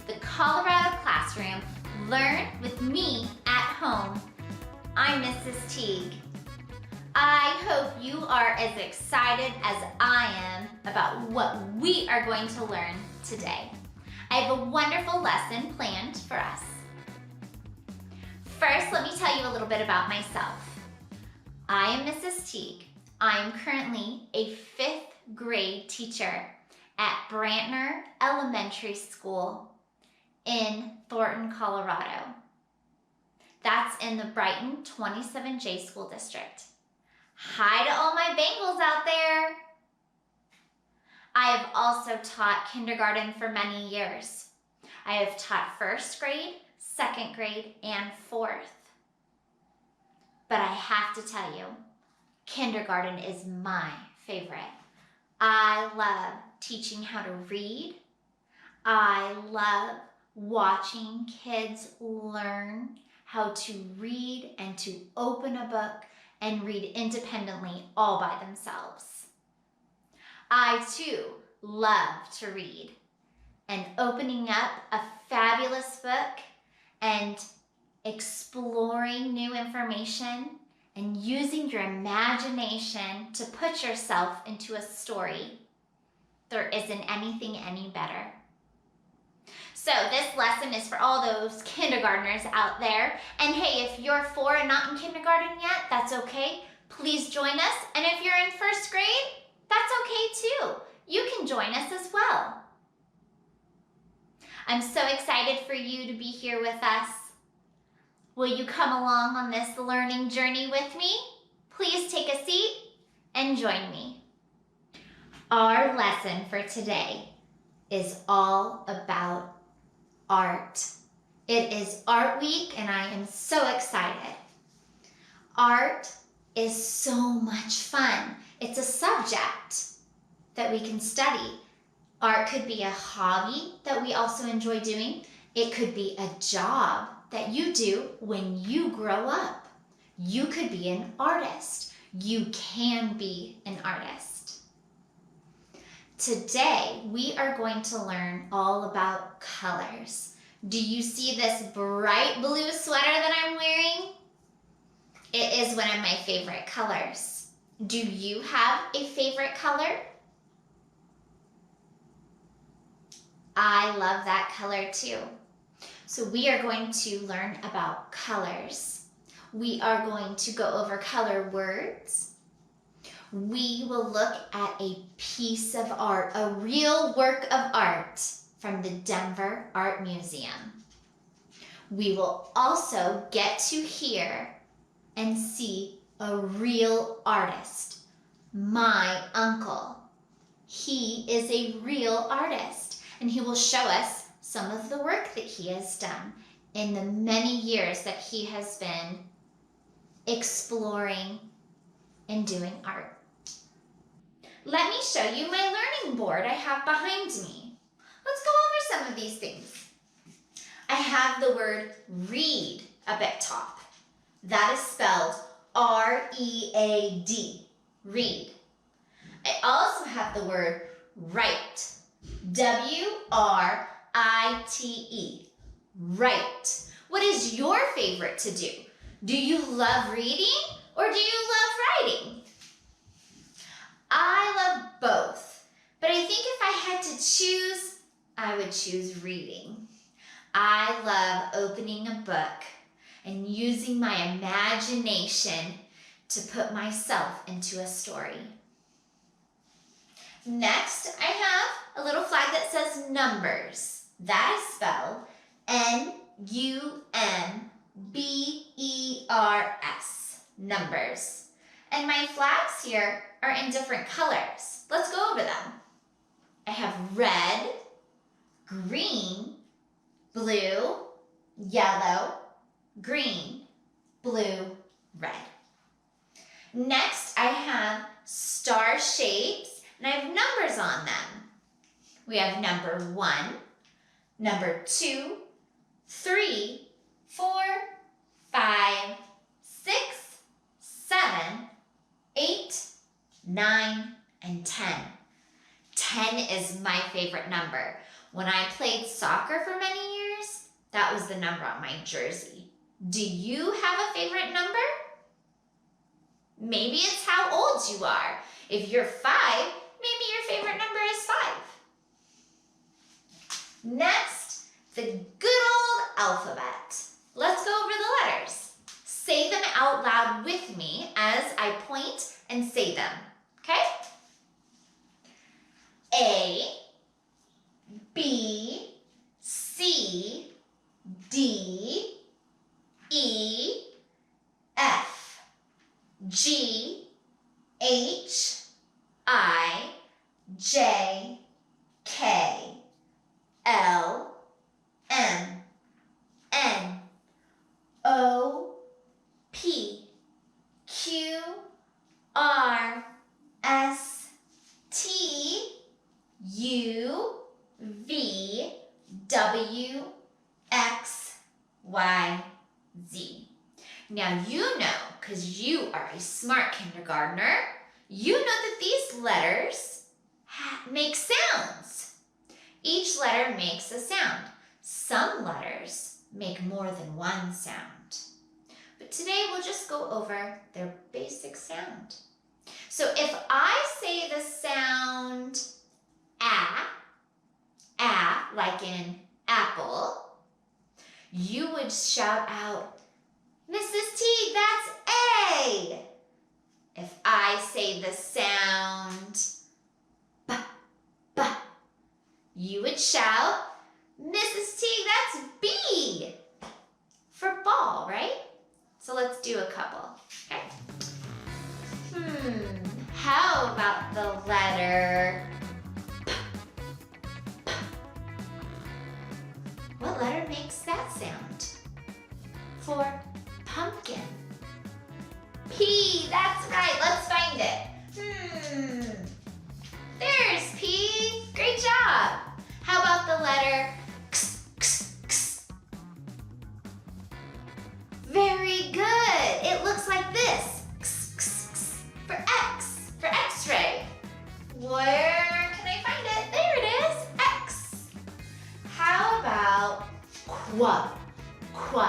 the Colorado Classroom, Learn with me at home. I'm Mrs. Teague. I hope you are as excited as I am about what we are going to learn today. I have a wonderful lesson planned for us. First, let me tell you a little bit about myself. I am Mrs. Teague. I am currently a 5th grade teacher at Brantner Elementary School in Thornton, Colorado. That's in the Brighton 27J School District. Hi to all my Bengals out there. I have also taught kindergarten for many years. I have taught 1st grade, 2nd grade, and 4th. But I have to tell you, kindergarten is my favorite. I love teaching how to read. I love watching kids learn how to read and to open a book and read independently all by themselves. I too love to read, and opening up a fabulous book and exploring new information and using your imagination to put yourself into a story. There isn't anything any better. So this lesson is for all those kindergartners out there. And hey, if you're 4 and not in kindergarten yet, that's okay. Please join us. And if you're in 1st grade, that's okay too. You can join us as well. I'm so excited for you to be here with us. Will you come along on this learning journey with me? Please take a seat and join me. Our lesson for today is all about art. It is Art Week and I am so excited. Art is so much fun. It's a subject that we can study. Art could be a hobby that we also enjoy doing. It could be a job that you do when you grow up. You could be an artist. You can be an artist. Today, we are going to learn all about colors. Do you see this bright blue sweater that I'm wearing? It is one of my favorite colors. Do you have a favorite color? I love that color too. So we are going to learn about colors. We are going to go over color words. We will look at a piece of art, a real work of art from the Denver Art Museum. We will also get to hear and see a real artist, my uncle. He is a real artist, and he will show us some of the work that he has done in the many years that he has been exploring and doing art. Let me show you my learning board I have behind me. Let's go over some of these things. I have the word read up at top. That is spelled R-E-A-D, read. I also have the word write, W-R-I-T-E, write. What is your favorite to do? Do you love reading or do you love writing? I love both, but I think if I had to choose, I would choose reading. I love opening a book and using my imagination to put myself into a story. Next, I have a little flag that says numbers. That is spelled N-U-M-B-E-R-S, numbers. And my flags here are in different colors. Let's go over them. I have red, green, blue, yellow, green, blue, red. Next, I have star shapes, and I have numbers on them. We have number 1, number 2, 3, 4, 5, 6, 7, 8, 9, and 10. 10 is my favorite number. When I played soccer for many That was the number on my jersey. Do you have a favorite number? Maybe it's how old you are. If you're 5, maybe your favorite number is 5. Next, the good old alphabet. Let's go over the letters. Say them out loud with me as I point and say them, okay? A, B, C, D, E, F, G, H, I, J, K, L, M, N, O, P, Q, R, S, T, U, V, W, X, Y, Z. Now you know, because you are a smart kindergartner, you know that these letters make sounds. Each letter makes a sound. Some letters make more than one sound. But today we'll just go over their basic sound. So if I say the sound like in apple, you would shout out, Mrs. T, that's A. If I say the sound B, B, you would shout, Mrs. T, that's B. For ball, right? So let's do a couple, okay? How about the letter P? P. What letter makes that sound? For pumpkin. P, that's right, let's find it. There's P, great job. How about the letter X, X, X? Very good, it looks like this. X, X, X. For X, for X-ray. Where can I find it? There it is, X. How about Qu, Qu?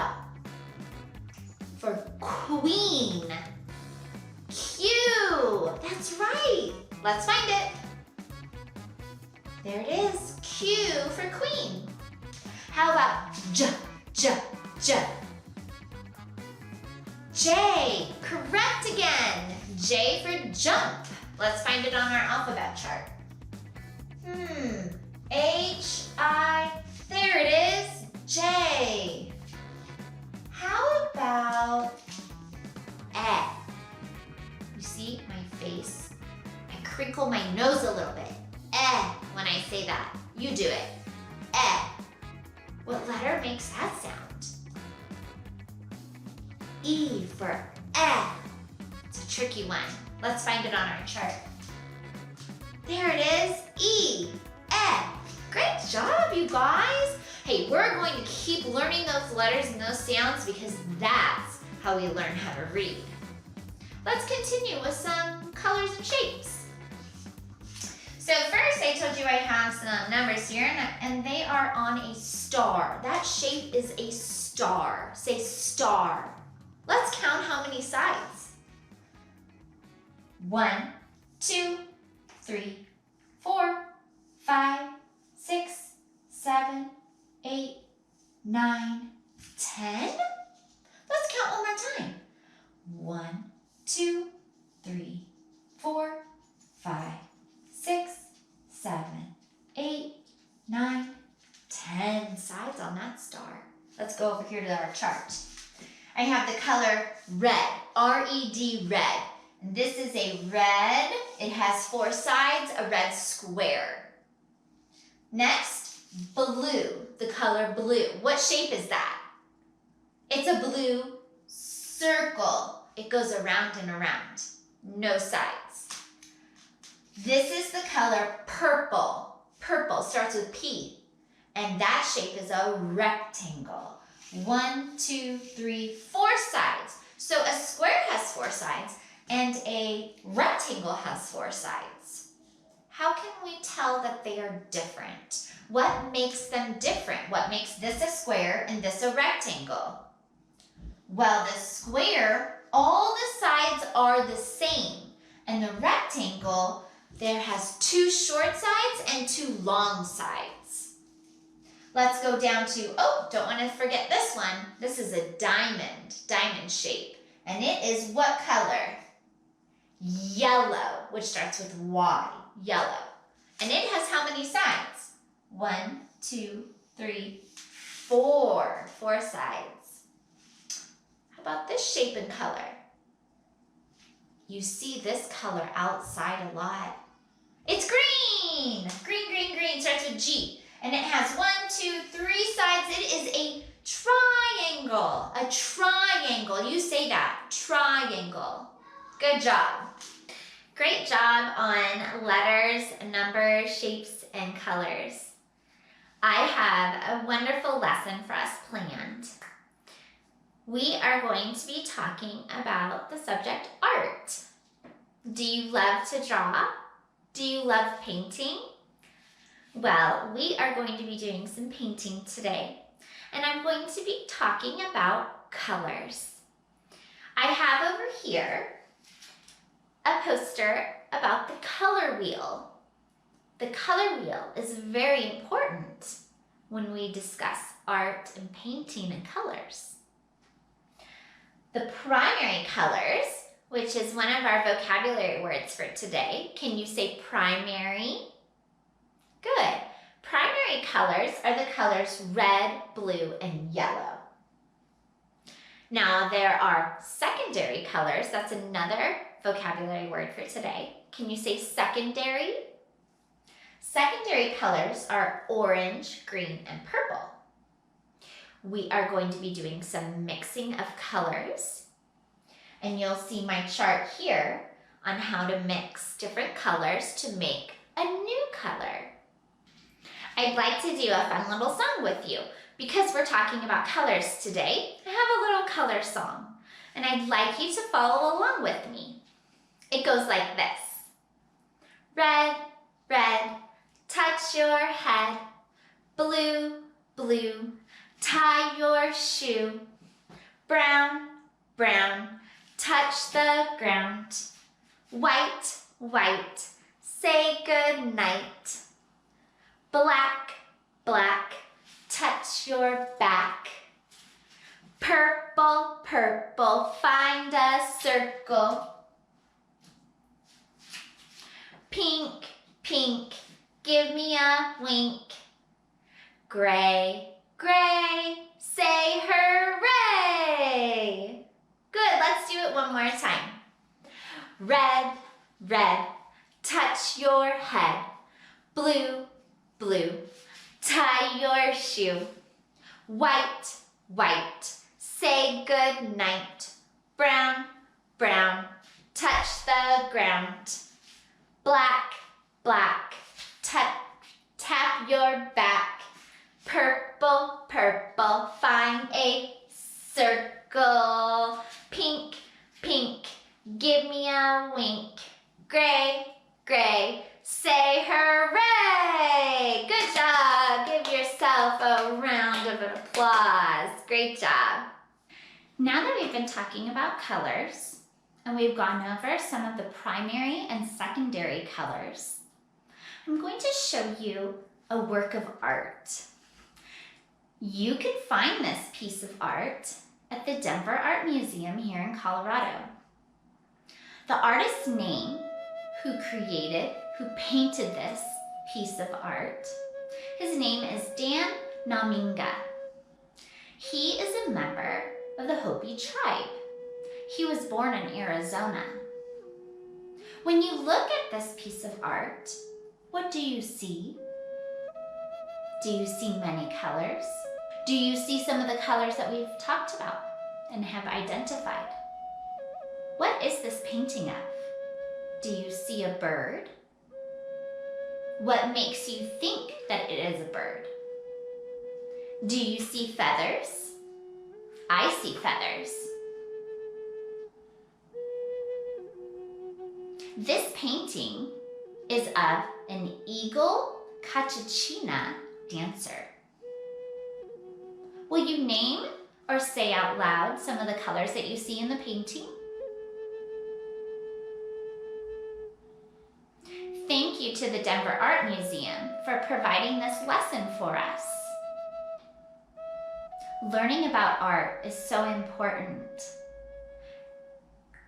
For queen. Q, that's right. Let's find it. There it is, Q for queen. How about J, J, J? J, correct again. J for jump. Let's find it on our alphabet chart. H, I, there it is, J. How about E? You see my face? I crinkle my nose a little bit. E, when I say that. You do it. E. What letter makes that sound? E for E. It's a tricky one. Let's find it on our chart. There it is, E, E. Great job, you guys. Hey, we're going to keep learning those letters and those sounds because that's how we learn how to read. Let's continue with some colors and shapes. So first I told you I have some numbers here and they are on a star. That shape is a star. Say star. Let's count how many sides. 1, 2, 3, 4, 5, 6, 7, 8, 9, 10. Let's count one more time. 1, 2, 3, 4, 5, 6, 7, 8, 9, 10 sides on that star. Let's go over here to our chart. I have the color red, R-E-D, red. And this is a red. It has 4 sides, a red square. Next, blue, the color blue. What shape is that? It's a blue circle. It goes around and around. No sides. This is the color purple. Purple starts with P. And that shape is a rectangle. 1, 2, 3, 4 sides. So a square has 4 sides and a rectangle has 4 sides. how can we tell that they are different? What makes them different? What makes this a square and this a rectangle? Well, the square, all the sides are the same. And the rectangle, there has 2 short sides and 2 long sides. Let's go down to, oh, don't want to forget this one. This is a diamond shape. And it is what color? Yellow, which starts with Y, yellow. And it has how many sides? 1, 2, 3, 4. 4 sides. How about this shape and color? You see this color outside a lot. It's green! Green, green, green starts with G. And it has 1, 2, 3 sides. It is a triangle. A triangle. You say that. Triangle. Good job. Great job on letters, numbers, shapes, and colors. I have a wonderful lesson for us planned. We are going to be talking about the subject art. Do you love to draw? Do you love painting? Well, we are going to be doing some painting today, and I'm going to be talking about colors. I have over here a poster about the color wheel. The color wheel is very important when we discuss art and painting and colors. The primary colors, which is one of our vocabulary words for today. Can you say primary? Good. Primary colors are the colors red, blue, and yellow. Now there are secondary colors. That's another vocabulary word for today. Can you say secondary? Secondary colors are orange, green, and purple. We are going to be doing some mixing of colors, and you'll see my chart here on how to mix different colors to make a new color. I'd like to do a fun little song with you. Because we're talking about colors today, I have a little color song, and I'd like you to follow along with me. It goes like this. Red, red, touch your head. Blue, blue, tie your shoe. Brown, brown, touch the ground. White, white, say good night. Black, black, touch your back. Purple, purple, find a circle. Pink, pink, give me a wink. Gray, gray, say hooray. Good, let's do it one more time. Red, red, touch your head. Blue, blue, tie your shoe. White, white, say good night. Brown, brown, touch the ground. Black, black, tap your back. Purple, purple, find a circle. Pink, pink, give me a wink. Gray, gray, say hooray! Good job! Give yourself a round of applause. Great job. Now that we've been talking about colors, and we've gone over some of the primary and secondary colors, I'm going to show you a work of art. You can find this piece of art at the Denver Art Museum here in Colorado. The artist's name who painted this piece of art, his name is Dan Naminga. He is a member of the Hopi tribe. He was born in Arizona. When you look at this piece of art, what do you see? Do you see many colors? Do you see some of the colors that we've talked about and have identified? What is this painting of? Do you see a bird? What makes you think that it is a bird? Do you see feathers? I see feathers. This painting is of an Eagle Cachuchina dancer. Will you name or say out loud some of the colors that you see in the painting? Thank you to the Denver Art Museum for providing this lesson for us. Learning about art is so important.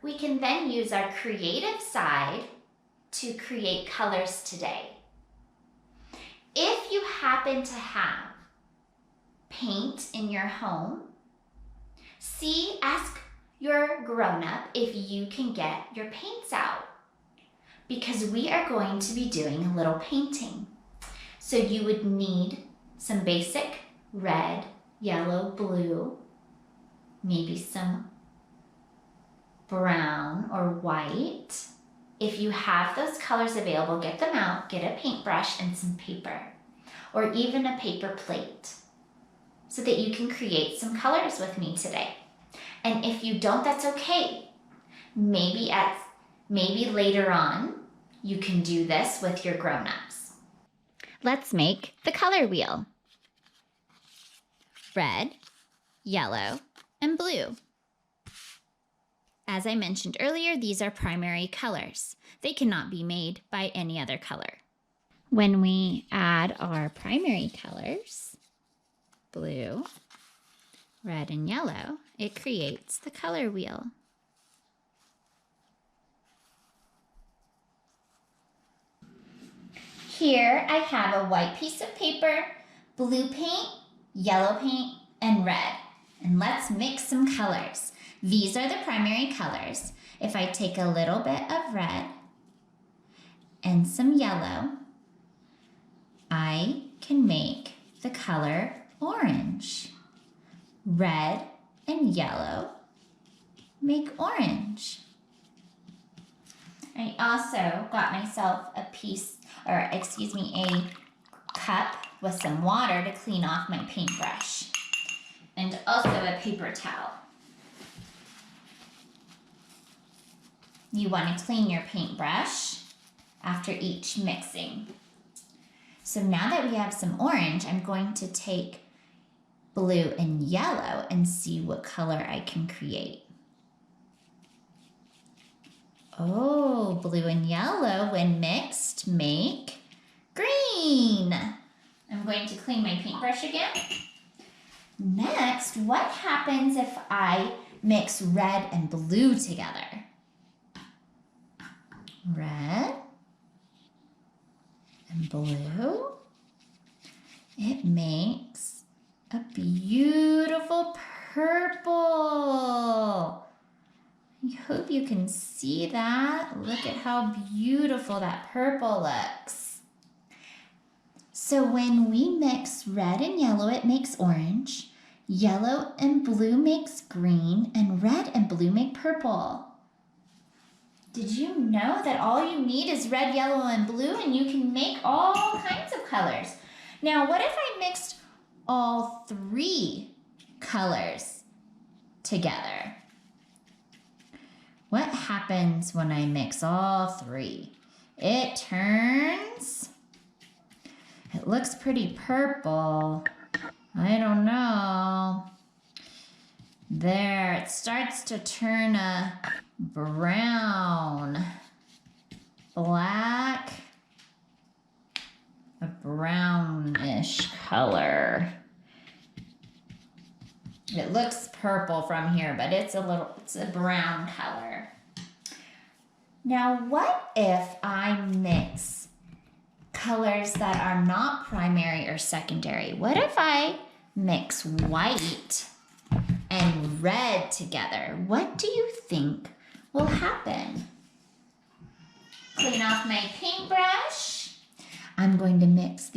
We can then use our creative side to create colors today. If you happen to have paint in your home, ask your grown-up if you can get your paints out, because we are going to be doing a little painting. So you would need some basic red, yellow, blue, maybe some brown or white. If you have those colors available, get them out, get a paintbrush and some paper, or even a paper plate, so that you can create some colors with me today. And if you don't, that's okay. Maybe later on, you can do this with your grown-ups. Let's make the color wheel. Red, yellow, and blue. As I mentioned earlier, these are primary colors. They cannot be made by any other color. When we add our primary colors, blue, red, and yellow, it creates the color wheel. Here I have a white piece of paper, blue paint, yellow paint, and red. And let's mix some colors. These are the primary colors. If I take a little bit of red and some yellow, I can make the color orange. Red and yellow make orange. I also got myself a cup with some water to clean off my paintbrush, and also a paper towel. You want to clean your paintbrush after each mixing. So now that we have some orange, I'm going to take blue and yellow and see what color I can create. Oh, blue and yellow, when mixed, make green. I'm going to clean my paintbrush again. Next, what happens if I mix red and blue together? Red and blue. It makes a beautiful purple. I hope you can see that. Look at how beautiful that purple looks. So when we mix red and yellow, it makes orange. Yellow and blue makes green, and red and blue make purple. Did you know that all you need is red, yellow, and blue, and you can make all kinds of colors? Now, what if I mixed all three colors together? What happens when I mix all three? It looks pretty purple. I don't know. There, it starts to turn a brown, black, a brownish color. It looks purple from here, but it's a brown color. Now, what if I mix colors that are not primary or secondary? What if I mix white and red together? What do you think will happen? Clean off my paintbrush. I'm going to mix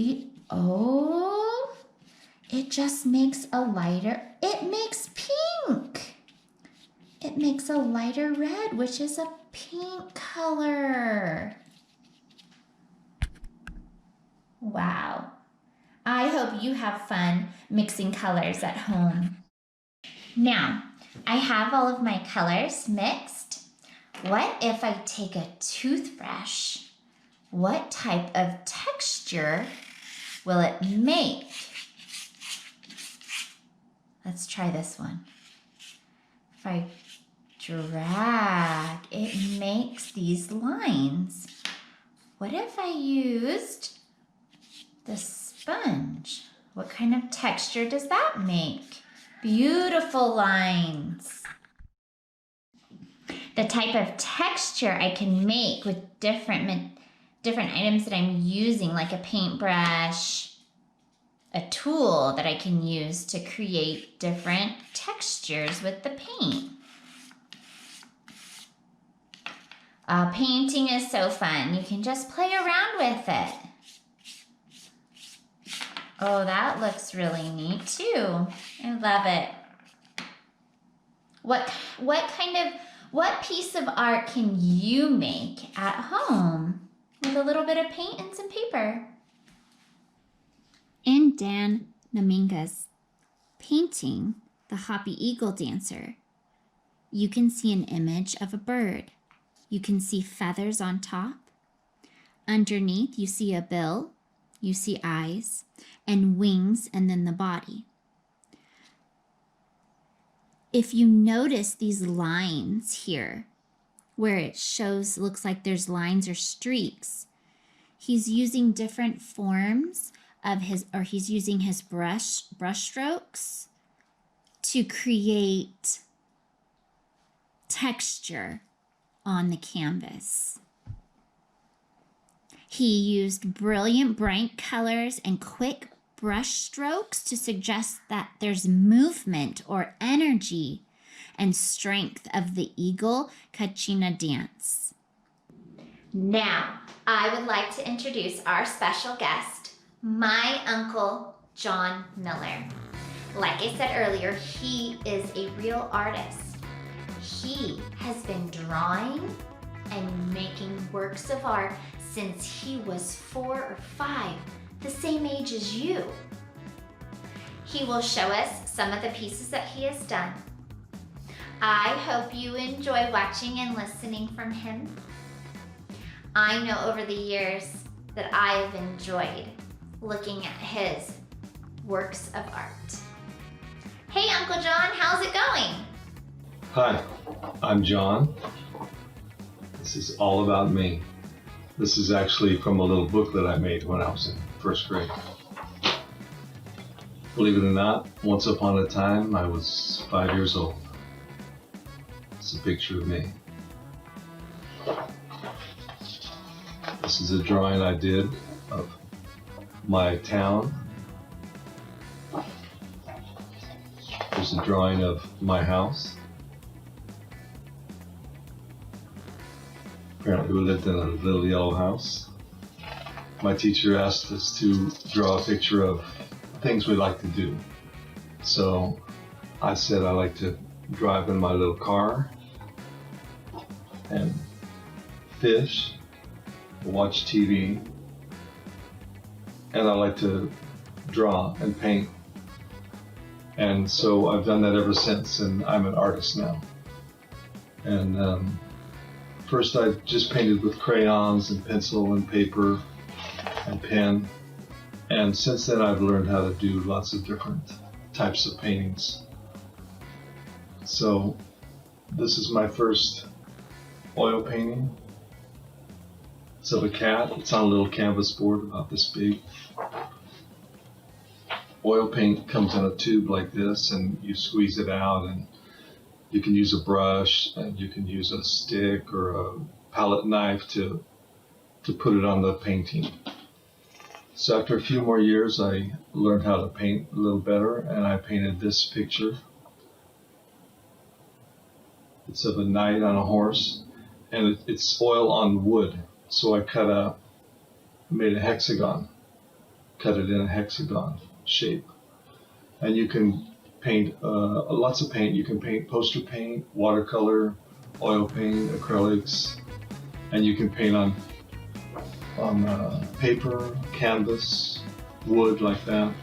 it just makes it makes pink. It makes a lighter red, which is a pink color. Wow. I hope you have fun mixing colors at home. Now, I have all of my colors mixed. What if I take a toothbrush What type of texture will it make? Let's try this one. If I drag, it makes these lines. What if I used the sponge? What kind of texture does that make? Beautiful lines. The type of texture I can make with different items that I'm using, like a paintbrush, a tool that I can use to create different textures with the paint. Painting is so fun. You can just play around with it. Oh, that looks really neat too. I love it. What piece of art can you make at home with a little bit of paint and some paper? In Dan Naminga's painting, The Hoppy Eagle Dancer, you can see an image of a bird. You can see feathers on top. Underneath, you see a bill, you see eyes, and wings, and then the body. If you notice these lines here, where it shows, looks like there's lines or streaks, he's using different forms of he's using his brush strokes to create texture on the canvas. He used brilliant bright colors and quick brush strokes to suggest that there's movement or energy and strength of the eagle Kachina dance. Now, I would like to introduce our special guest, my Uncle John Miller. Like I said earlier, he is a real artist. He has been drawing and making works of art since he was 4 or 5, the same age as you. He will show us some of the pieces that he has done. I hope you enjoy watching and listening from him. I know over the years that I have enjoyed looking at his works of art. Hey, Uncle John, how's it going? Hi, I'm John. This is all about me. This is actually from a little booklet I made when I was in first grade. Believe it or not, once upon a time I was 5 years old. It's a picture of me. This is a drawing I did of my town. There's a drawing of my house. Apparently we lived in a little yellow house. My teacher asked us to draw a picture of things we like to do. So I said I like to drive in my little car and fish, watch TV, and I like to draw and paint. And so I've done that ever since, and I'm an artist now. And first I just painted with crayons and pencil and paper and pen. And since then I've learned how to do lots of different types of paintings. So this is my first oil painting. It's of a cat. It's on a little canvas board about this big. Oil paint comes in a tube like this, and you squeeze it out, and you can use a brush, and you can use a stick or a palette knife to put it on the painting. So after a few more years, I learned how to paint a little better, and I painted this picture. It's of a knight on a horse, and it's oil on wood. So I made a hexagon, cut it in a hexagon shape. And you can paint lots of paint. You can paint poster paint, watercolor, oil paint, acrylics, and you can paint on paper, canvas, wood like that.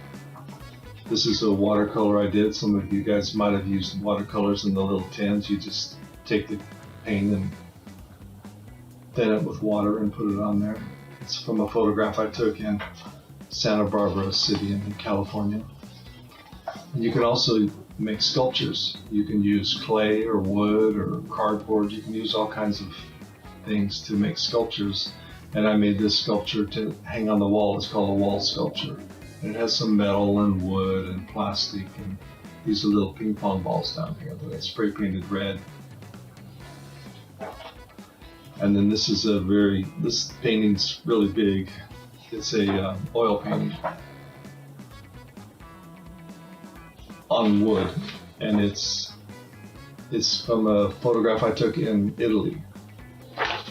This is a watercolor I did. Some of you guys might have used watercolors in the little tins. You just take the paint and thin it with water and put it on there. It's from a photograph I took in Santa Barbara City in California. And you can also make sculptures. You can use clay or wood or cardboard. You can use all kinds of things to make sculptures. And I made this sculpture to hang on the wall. It's called a wall sculpture. And it has some metal and wood and plastic, and these are little ping pong balls down here that I spray painted red. And then this is this painting's really big. It's a oil painting on wood, and it's from a photograph I took in Italy.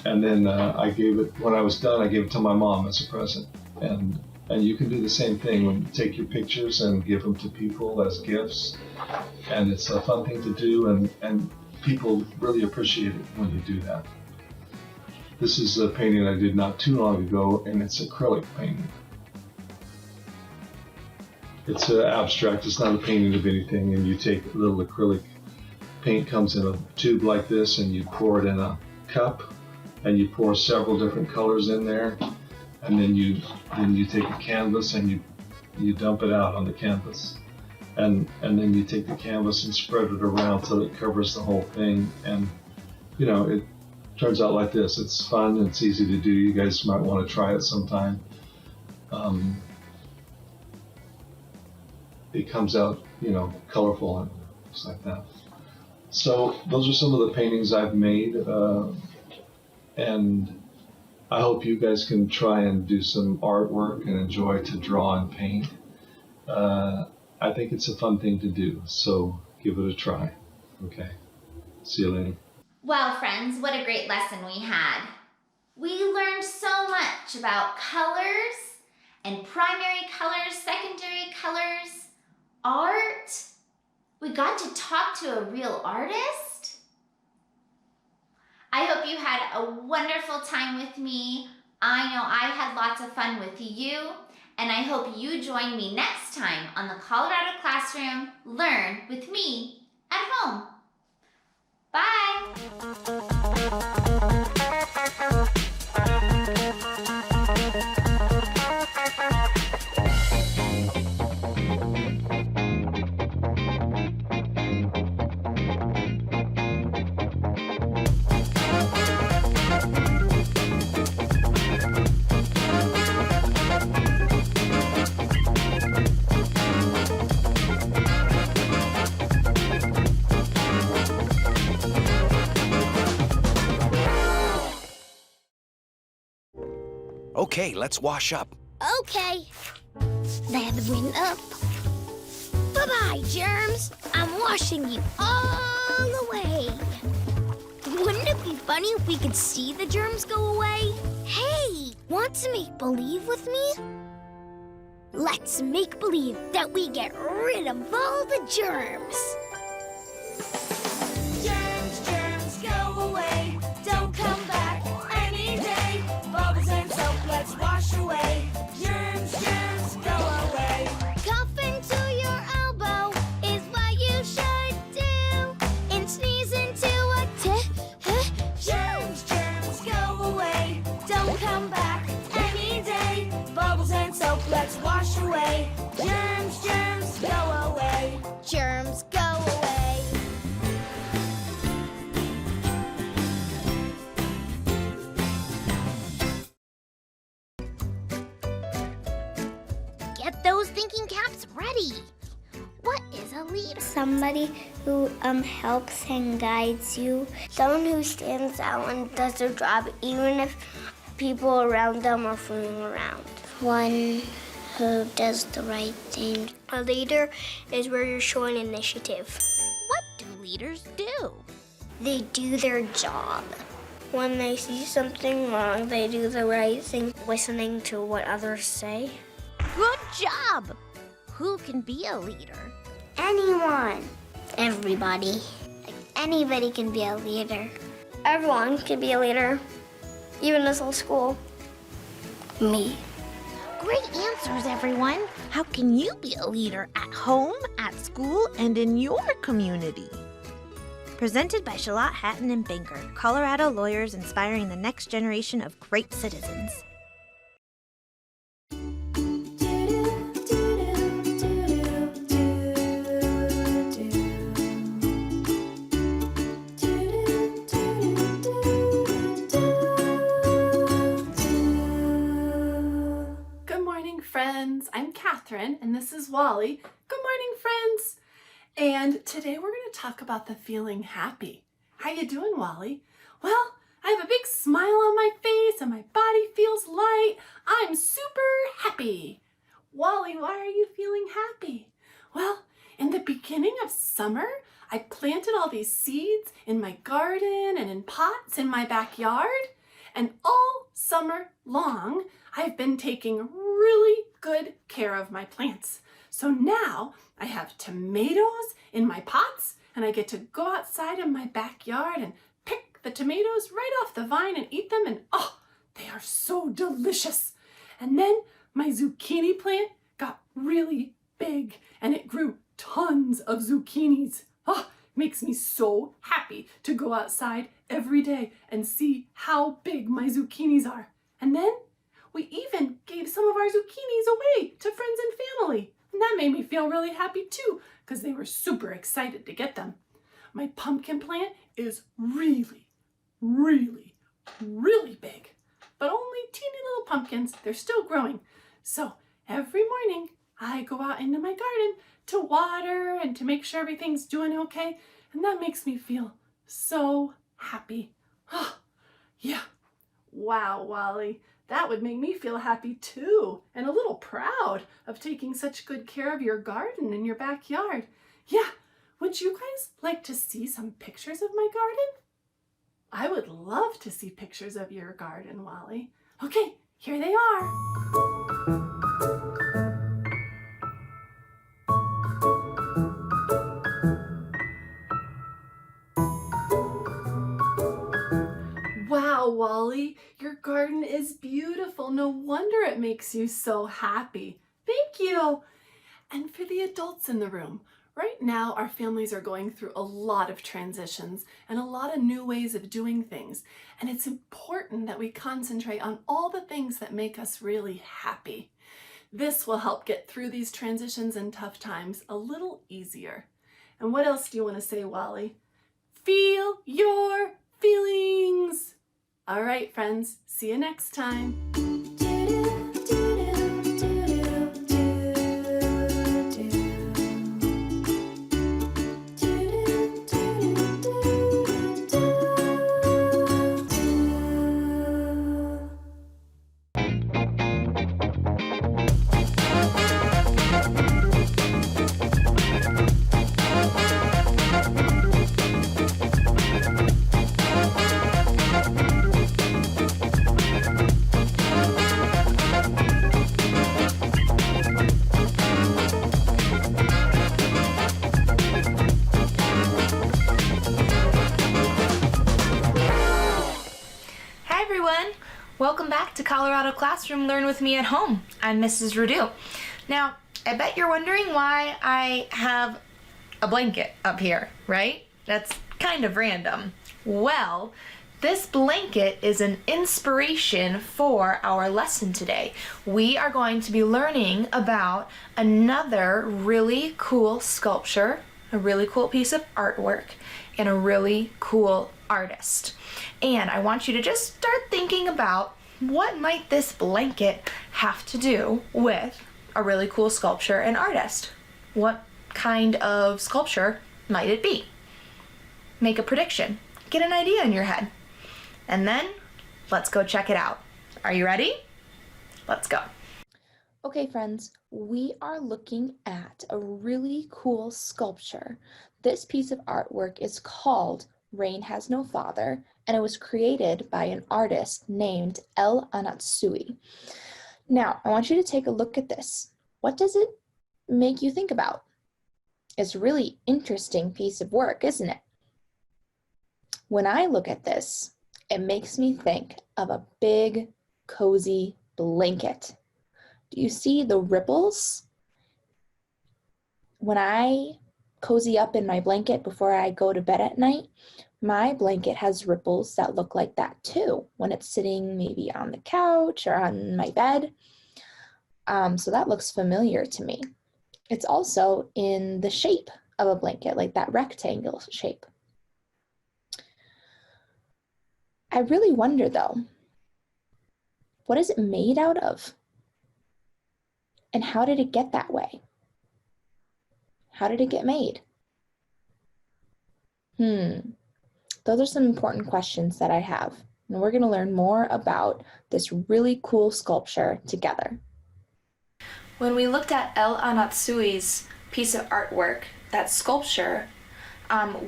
And then I gave it, when I was done, I gave it to my mom as a present. And you can do the same thing when you take your pictures and give them to people as gifts. And it's a fun thing to do, and people really appreciate it when you do that. This is a painting I did not too long ago, and it's acrylic painting. It's abstract, it's not a painting of anything, and you take a little acrylic paint, comes in a tube like this, and you pour it in a cup, and you pour several different colors in there, and then you take a canvas and you dump it out on the canvas. And then you take the canvas and spread it around till it covers the whole thing, and it turns out like this. It's fun, it's easy to do. You guys might want to try it sometime. It comes out, colorful and just like that. So those are some of the paintings I've made, and I hope you guys can try and do some artwork and enjoy to draw and paint. I think it's a fun thing to do, so give it a try. Okay, see you later. Well, friends, what a great lesson we had. We learned so much about colors and primary colors, secondary colors, art. We got to talk to a real artist. I hope you had a wonderful time with me. I know I had lots of fun with you, and I hope you join me next time on the Colorado Classroom Learn with me at home. Bye! Okay, let's wash up. Okay. Lathering up. Bye-bye, germs. I'm washing you all away. Wouldn't it be funny if we could see the germs go away? Hey, want to make believe with me? Let's make believe that we get rid of all the germs. Germs, germs, go away. Don't come back any day. Bubbles and soap, let's wash away. Germs, germs, go away. Cuff into your elbow is what you should do. And sneeze into a Germs, germs, go away. Don't come back any day. Bubbles and soap, let's wash away. Germs, germs, go away. Germs go away. Get those thinking caps ready. What is a leader? Somebody who helps and guides you. Someone who stands out and does their job even if people around them are fooling around. One who does the right thing. A leader is where you're showing initiative. What do leaders do? They do their job. When they see something wrong, they do the right thing, listening to what others say. Good job! Who can be a leader? Anyone. Everybody. Like anybody can be a leader. Everyone can be a leader. Even this whole school. Me. Great answers, everyone. How can you be a leader at home, at school, and in your community? Presented by Shalott Hatton and Banker, Colorado lawyers inspiring the next generation of great citizens. Wally. Good morning, friends. And today we're going to talk about the feeling happy. How you doing, Wally? Well, I have a big smile on my face and my body feels light. I'm super happy. Wally, why are you feeling happy? Well, in the beginning of summer, I planted all these seeds in my garden and in pots in my backyard. And all summer long, I've been taking really good care of my plants. So now I have tomatoes in my pots and I get to go outside in my backyard and pick the tomatoes right off the vine and eat them. And oh, they are so delicious. And then my zucchini plant got really big and it grew tons of zucchinis. Oh, makes me so happy to go outside every day and see how big my zucchinis are. And then we even gave some of our zucchinis away to friends and family. And that made me feel really happy too, because they were super excited to get them. My pumpkin plant is really, really, really big, but only teeny little pumpkins. They're still growing. So every morning I go out into my garden to water and to make sure everything's doing okay. And that makes me feel so happy. Oh, yeah. Wow, Wally. That would make me feel happy too, and a little proud of taking such good care of your garden in your backyard. Yeah, would you guys like to see some pictures of my garden? I would love to see pictures of your garden, Wally. Okay, here they are. Wow, Wally, your garden is beautiful. No wonder it makes you so happy. Thank you. And for the adults in the room, right now our families are going through a lot of transitions and a lot of new ways of doing things. And it's important that we concentrate on all the things that make us really happy. This will help get through these transitions and tough times a little easier. And what else do you want to say, Wally? Feel your feelings. All right, friends, see you next time. Welcome back to Colorado Classroom Learn With Me at Home. I'm Mrs. Rudu. Now, I bet you're wondering why I have a blanket up here, right? That's kind of random. Well, this blanket is an inspiration for our lesson today. We are going to be learning about another really cool sculpture, a really cool piece of artwork, and a really cool artist. And I want you to just start thinking about what might this blanket have to do with a really cool sculpture and artist? What kind of sculpture might it be? Make a prediction. Get an idea in your head. And then let's go check it out. Are you ready? Let's go. Okay, friends, we are looking at a really cool sculpture. This piece of artwork is called Rain Has No Father, and it was created by an artist named El Anatsui. Now, I want you to take a look at this. What does it make you think about? It's a really interesting piece of work, isn't it? When I look at this, it makes me think of a big, cozy blanket. Do you see the ripples? When I cozy up in my blanket before I go to bed at night, my blanket has ripples that look like that too when it's sitting maybe on the couch or on my bed. So that looks familiar to me. It's also in the shape of a blanket, like that rectangle shape. I really wonder though, what is it made out of? And how did it get that way? How did it get made? Those are some important questions that I have, and we're going to learn more about this really cool sculpture together. When we looked at El Anatsui's piece of artwork, that sculpture,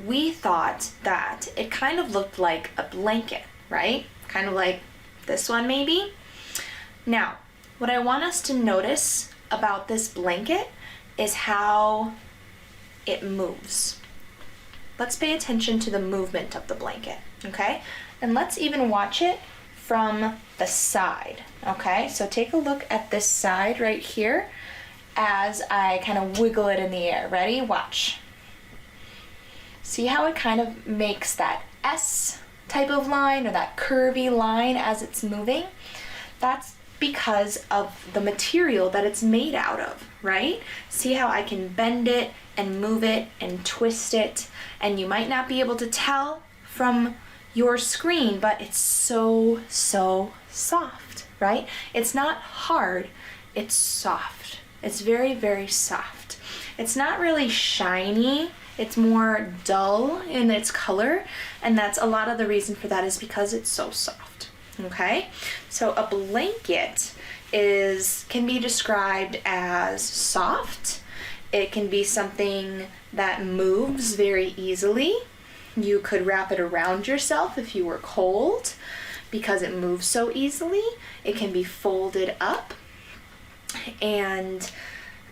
we thought that it kind of looked like a blanket, right? Kind of like this one maybe. Now, what I want us to notice about this blanket is how it moves. Let's pay attention to the movement of the blanket, okay? And let's even watch it from the side, okay? So take a look at this side right here as I kind of wiggle it in the air. Ready? Watch. See how it kind of makes that S type of line or that curvy line as it's moving? That's because of the material that it's made out of, right? See how I can bend it and move it and twist it, and you might not be able to tell from your screen, but it's so soft, right? It's not hard, it's soft. It's very, very soft. It's not really shiny, it's more dull in its color, and that's a lot of the reason for that is because it's so soft, okay? So a blanket can be described as soft. It can be something that moves very easily. You could wrap it around yourself if you were cold because it moves so easily. It can be folded up, and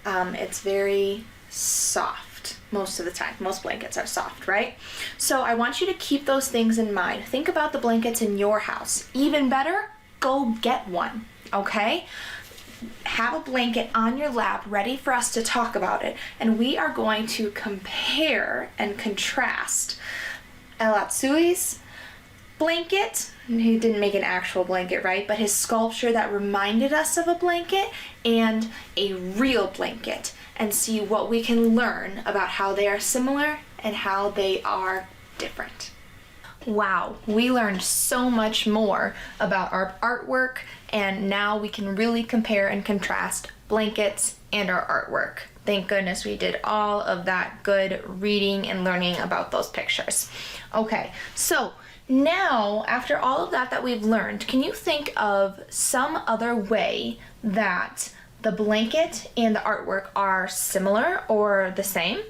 it's very soft most of the time. Most blankets are soft, right? So I want you to keep those things in mind. Think about the blankets in your house. Even better, go get one, okay? Have a blanket on your lap ready for us to talk about it, and we are going to compare and contrast El Atsui's blanket. He didn't make an actual blanket, right? But his sculpture that reminded us of a blanket and a real blanket, and see what we can learn about how they are similar and how they are different. Wow, we learned so much more about our artwork, and now we can really compare and contrast blankets and our artwork. Thank goodness we did all of that good reading and learning about those pictures. Okay, so now after all of that we've learned, can you think of some other way that the blanket and the artwork are similar or the same?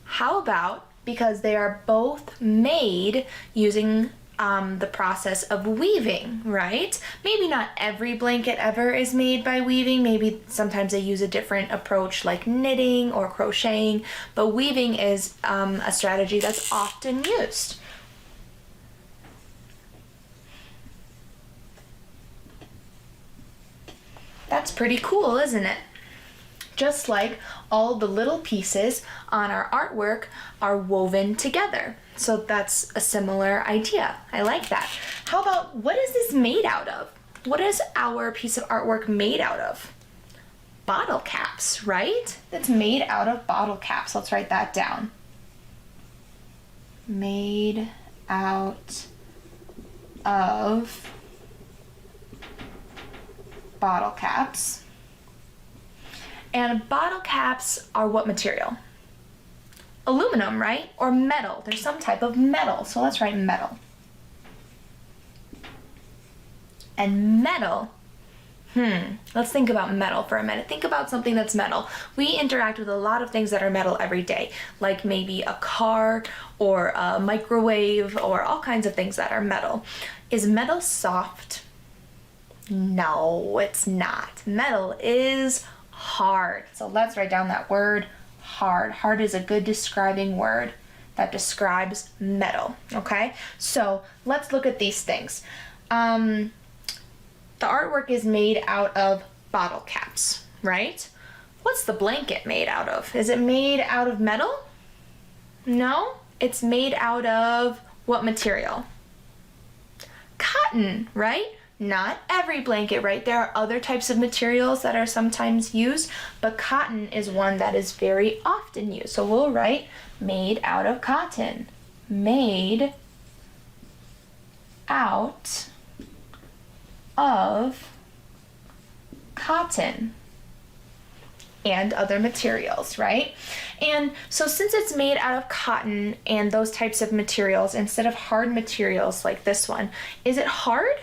How about because they are both made using the process of weaving, right? Maybe not every blanket ever is made by weaving. Maybe sometimes they use a different approach like knitting or crocheting, but weaving is a strategy that's often used. That's pretty cool, isn't it? Just like all the little pieces on our artwork are woven together. So that's a similar idea. I like that. How about, what is this made out of? What is our piece of artwork made out of? Bottle caps, right? It's made out of bottle caps. Let's write that down. Made out of bottle caps. And bottle caps are what material? Aluminum, right? Or metal. There's some type of metal. So let's write metal. And metal, let's think about metal for a minute. Think about something that's metal. We interact with a lot of things that are metal every day, like maybe a car or a microwave or all kinds of things that are metal. Is metal soft? No, it's not. Metal is hard. So let's write down that word, hard. Hard is a good describing word that describes metal, okay? So let's look at these things. The artwork is made out of bottle caps, right? What's the blanket made out of? Is it made out of metal? No, it's made out of what material? Cotton, right? Not every blanket, right? There are other types of materials that are sometimes used, but cotton is one that is very often used. So we'll write made out of cotton. Made out of cotton. and other materials, right? And so since it's made out of cotton and those types of materials instead of hard materials like this one, is it hard?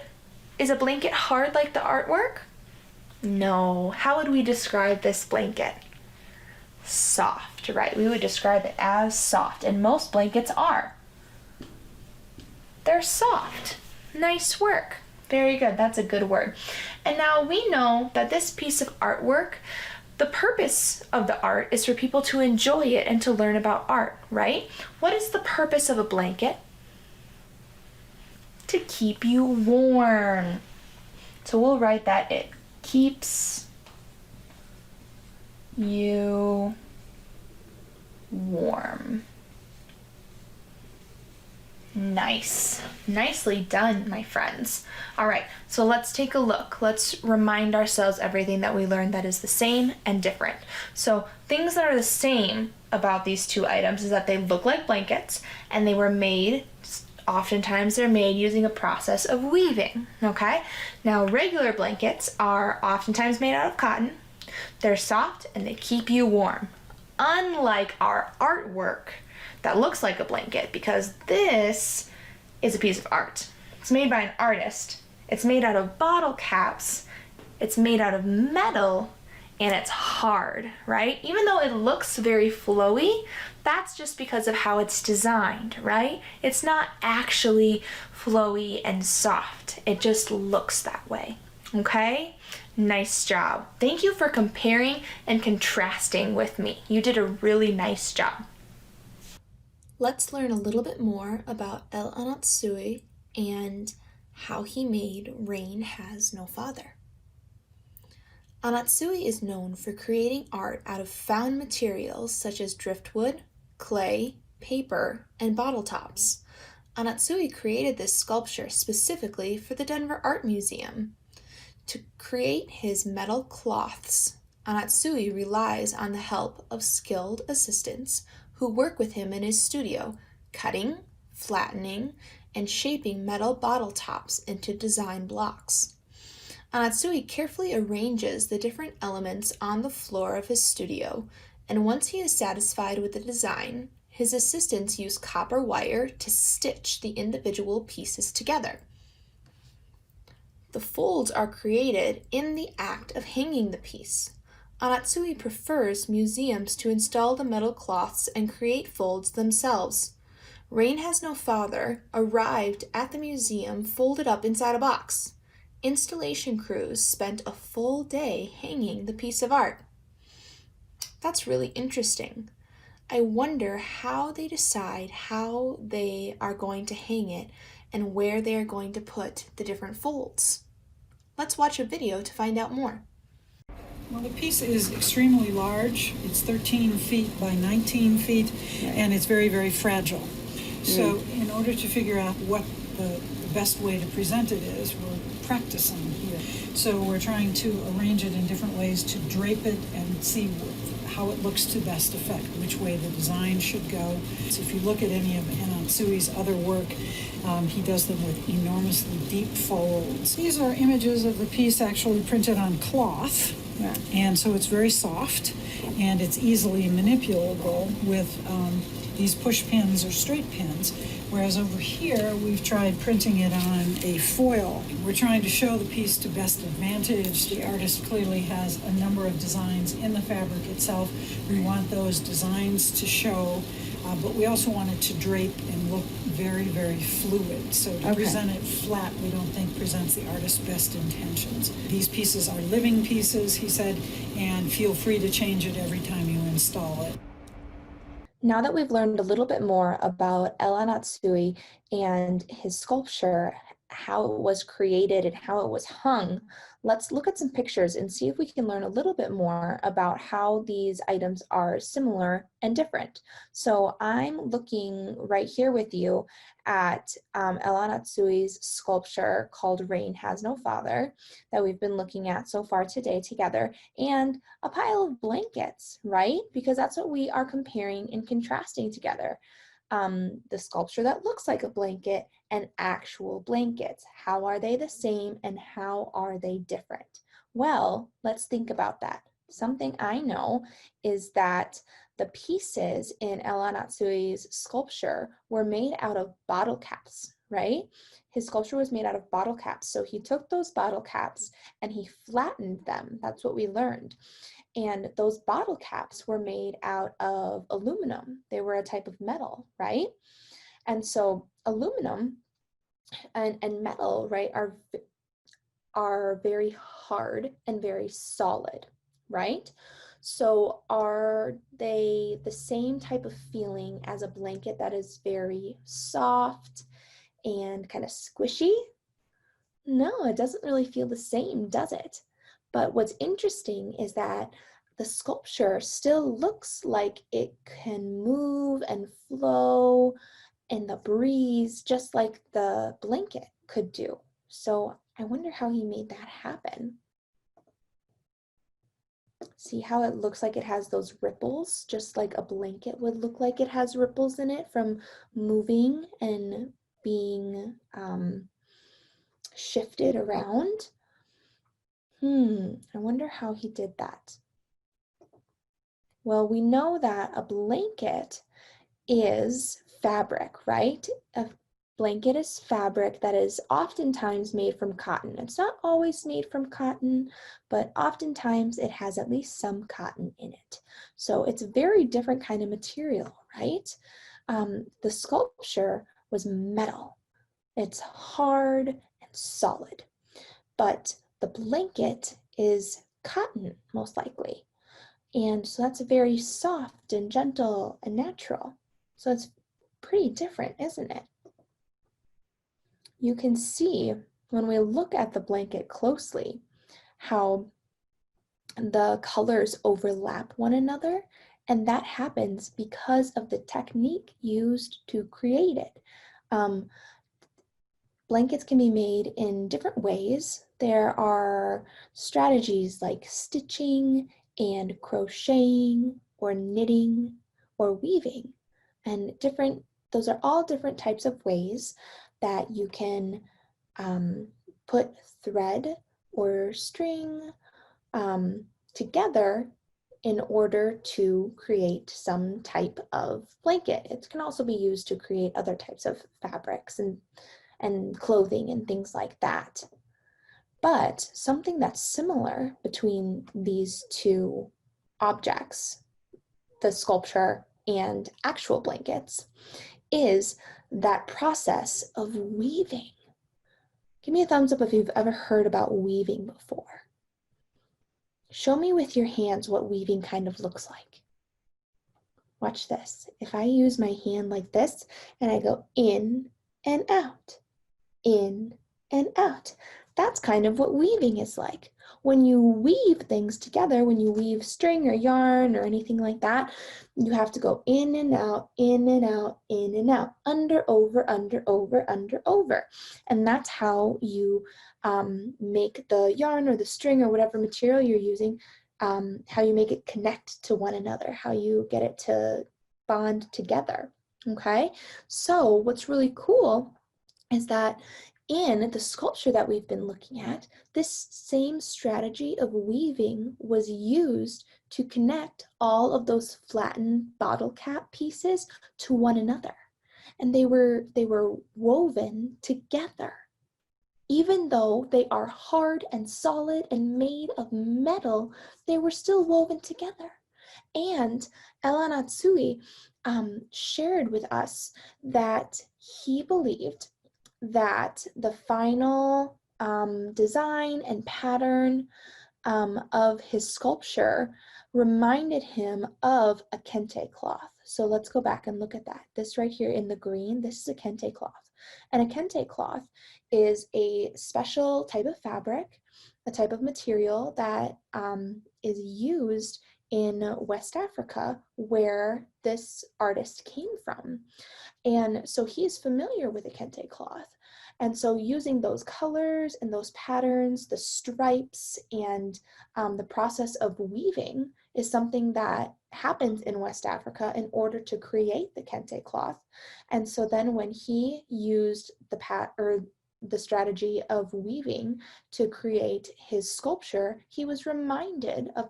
Is a blanket hard like the artwork? No. How would we describe this blanket? Soft, right? We would describe it as soft, and most blankets are. They're soft. Nice work. Very good. That's a good word. And now we know that this piece of artwork, the purpose of the art is for people to enjoy it and to learn about art, right? What is the purpose of a blanket? To keep you warm. So we'll write that it keeps you warm. Nice. Nicely done, my friends. All right, so let's take a look. Let's remind ourselves everything that we learned that is the same and different. So things that are the same about these two items is that they look like blankets and they were made, oftentimes they're made using a process of weaving, okay? Now, regular blankets are oftentimes made out of cotton. They're soft and they keep you warm. Unlike our artwork, that looks like a blanket, because this is a piece of art. It's made by an artist. It's made out of bottle caps. It's made out of metal, and it's hard, right? Even though it looks very flowy, that's just because of how it's designed, right? It's not actually flowy and soft. It just looks that way, okay? Nice job. Thank you for comparing and contrasting with me. You did a really nice job. Let's learn a little bit more about El Anatsui and how he made Rain Has No Father. Anatsui is known for creating art out of found materials such as driftwood, clay, paper, and bottle tops. Anatsui created this sculpture specifically for the Denver Art Museum. To create his metal cloths, Anatsui relies on the help of skilled assistants who work with him in his studio, cutting, flattening, and shaping metal bottle tops into design blocks. Anatsui carefully arranges the different elements on the floor of his studio, and once he is satisfied with the design, his assistants use copper wire to stitch the individual pieces together. The folds are created in the act of hanging the piece. Anatsui prefers museums to install the metal cloths and create folds themselves. Rain Has No Father arrived at the museum folded up inside a box. Installation crews spent a full day hanging the piece of art. That's really interesting. I wonder how they decide how they are going to hang it and where they are going to put the different folds. Let's watch a video to find out more. Well, the piece is extremely large. It's 13 feet by 19 feet, and it's very, very fragile. So in order to figure out what the best way to present it is, we're practicing here. So we're trying to arrange it in different ways to drape it and see how it looks to best effect, which way the design should go. So if you look at any of Anatsui's other work, he does them with enormously deep folds. These are images of the piece actually printed on cloth. Yeah. And so it's very soft and it's easily manipulable with these push pins or straight pins, whereas over here we've tried printing it on a foil. We're trying to show the piece to best advantage. The artist clearly has a number of designs in the fabric itself. We want those designs to show, but we also want it to drape and look very, very fluid. So to present it flat, we don't think presents the artist's best intentions. These pieces are living pieces, he said, and feel free to change it every time you install it. Now that we've learned a little bit more about El Anatsui and his sculpture, how it was created and how it was hung, let's look at some pictures and see if we can learn a little bit more about how these items are similar and different. So I'm looking right here with you at El Anatsui's sculpture called Rain Has No Father that we've been looking at so far today together, and a pile of blankets, right? Because that's what we are comparing and contrasting together. The sculpture that looks like a blanket and actual blankets. How are they the same and how are they different? Well, let's think about that. something I know is that the pieces in Ella Natsui's sculpture were made out of bottle caps, right? His sculpture was made out of bottle caps. So he took those bottle caps and he flattened them. That's what we learned. And those bottle caps were made out of aluminum. They were a type of metal, right? And so aluminum and metal, right, are very hard and very solid, right? So are they the same type of feeling as a blanket that is very soft and kind of squishy? No, it doesn't really feel the same, does it? But what's interesting is that the sculpture still looks like it can move and flow in the breeze, just like the blanket could do. So I wonder how he made that happen. See how it looks like it has those ripples, just like a blanket would look like it has ripples in it from moving and being shifted around. I wonder how he did that. Well, we know that a blanket is fabric, right? A blanket is fabric that is oftentimes made from cotton. It's not always made from cotton, but oftentimes it has at least some cotton in it. So it's a very different kind of material, right? The sculpture was metal. It's hard and solid, but the blanket is cotton, most likely. And so that's very soft and gentle and natural. So it's pretty different, isn't it? You can see when we look at the blanket closely how the colors overlap one another, and that happens because of the technique used to create it. Blankets can be made in different ways. There are strategies like stitching and crocheting or knitting or weaving, and those are all different types of ways that you can put thread or string together in order to create some type of blanket. It can also be used to create other types of fabrics and clothing and things like that. But something that's similar between these two objects, the sculpture and actual blankets, is that process of weaving. Give me a thumbs up if you've ever heard about weaving before. Show me with your hands what weaving kind of looks like. Watch this. If I use my hand like this and I go in and out, in and out, that's kind of what weaving is like. When you weave things together, when you weave string or yarn or anything like that, you have to go in and out, in and out, in and out, under, over, under, over, under, over. And that's how you make the yarn or the string or whatever material you're using, how you make it connect to one another, how you get it to bond together, okay? So what's really cool is that in the sculpture that we've been looking at, this same strategy of weaving was used to connect all of those flattened bottle cap pieces to one another. And they were woven together. Even though they are hard and solid and made of metal, they were still woven together. And Ella Natsui shared with us that he believed that the final design and pattern of his sculpture reminded him of a kente cloth. So let's go back and look at that. This right here in the green, this is a kente cloth. And a kente cloth is a special type of fabric, a type of material that is used in West Africa, where this artist came from. And so he is familiar with a kente cloth. And so using those colors and those patterns, the stripes and the process of weaving is something that happens in West Africa in order to create the kente cloth. And so then when he used the strategy of weaving to create his sculpture, he was reminded of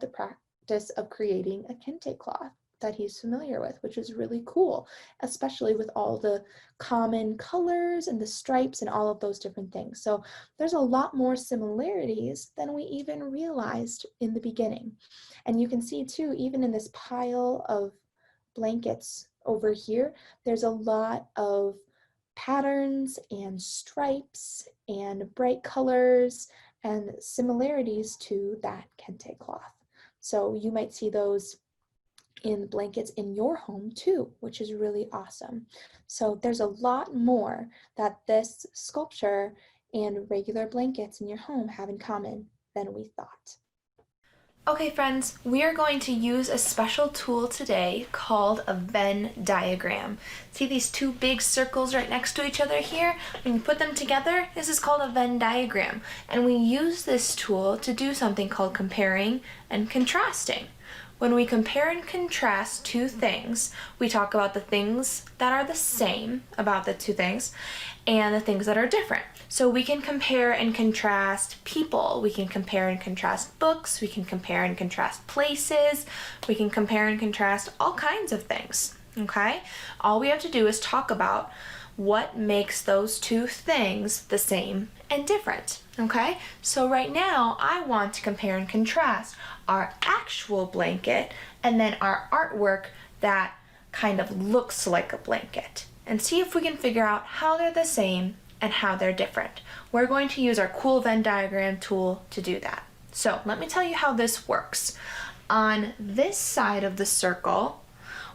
practice of creating a kente cloth that he's familiar with, which is really cool, especially with all the common colors and the stripes and all of those different things. So there's a lot more similarities than we even realized in the beginning. And you can see too, even in this pile of blankets over here, there's a lot of patterns and stripes and bright colors and similarities to that kente cloth. So you might see those in blankets in your home too, which is really awesome. So there's a lot more that this sculpture and regular blankets in your home have in common than we thought. Okay friends, we are going to use a special tool today called a Venn diagram. See these two big circles right next to each other here? When you put them together, this is called a Venn diagram. And we use this tool to do something called comparing and contrasting. When we compare and contrast two things, we talk about the things that are the same about the two things and the things that are different. So we can compare and contrast people, we can compare and contrast books, we can compare and contrast places, we can compare and contrast all kinds of things, okay? All we have to do is talk about what makes those two things the same and different, okay? So right now, I want to compare and contrast our actual blanket and then our artwork that kind of looks like a blanket, and see if we can figure out how they're the same and how they're different. We're going to use our cool Venn diagram tool to do that. So let me tell you how this works. On this side of the circle,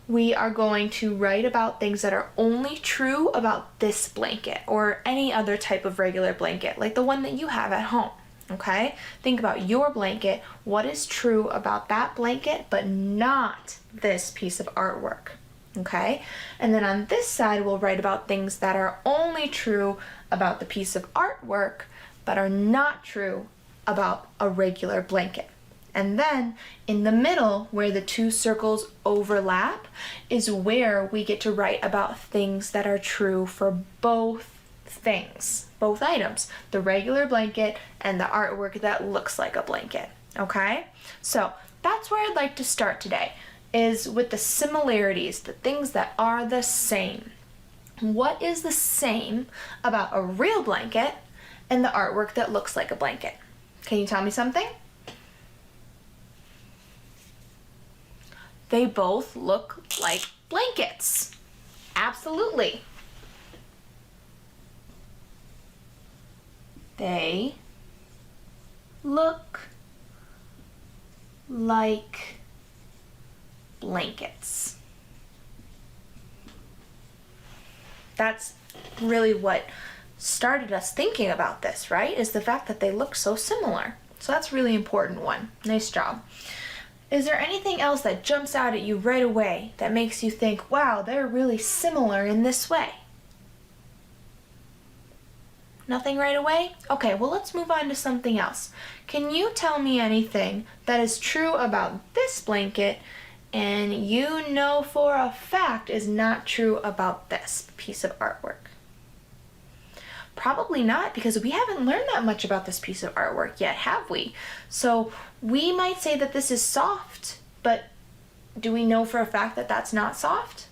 we are going to write about things that are only true about this blanket or any other type of regular blanket, like the one that you have at home, okay? Think about your blanket, what is true about that blanket, but not this piece of artwork, okay? And then on this side, we'll write about things that are only true about the piece of artwork, but are not true about a regular blanket. And then in the middle, where the two circles overlap, is where we get to write about things that are true for both things, both items, the regular blanket and the artwork that looks like a blanket, okay? So that's where I'd like to start today, is with the similarities, the things that are the same. What is the same about a real blanket and the artwork that looks like a blanket? Can you tell me something? They both look like blankets. Absolutely. They look like blankets. That's really what started us thinking about this, right? Is the fact that they look so similar. So that's a really important one. Nice job. Is there anything else that jumps out at you right away that makes you think, wow, they're really similar in this way? Nothing right away? Okay, well let's move on to something else. Can you tell me anything that is true about this blanket and you know for a fact is not true about this piece of artwork? Probably not, because we haven't learned that much about this piece of artwork yet, have we? So we might say that this is soft, but do we know for a fact that that's not soft?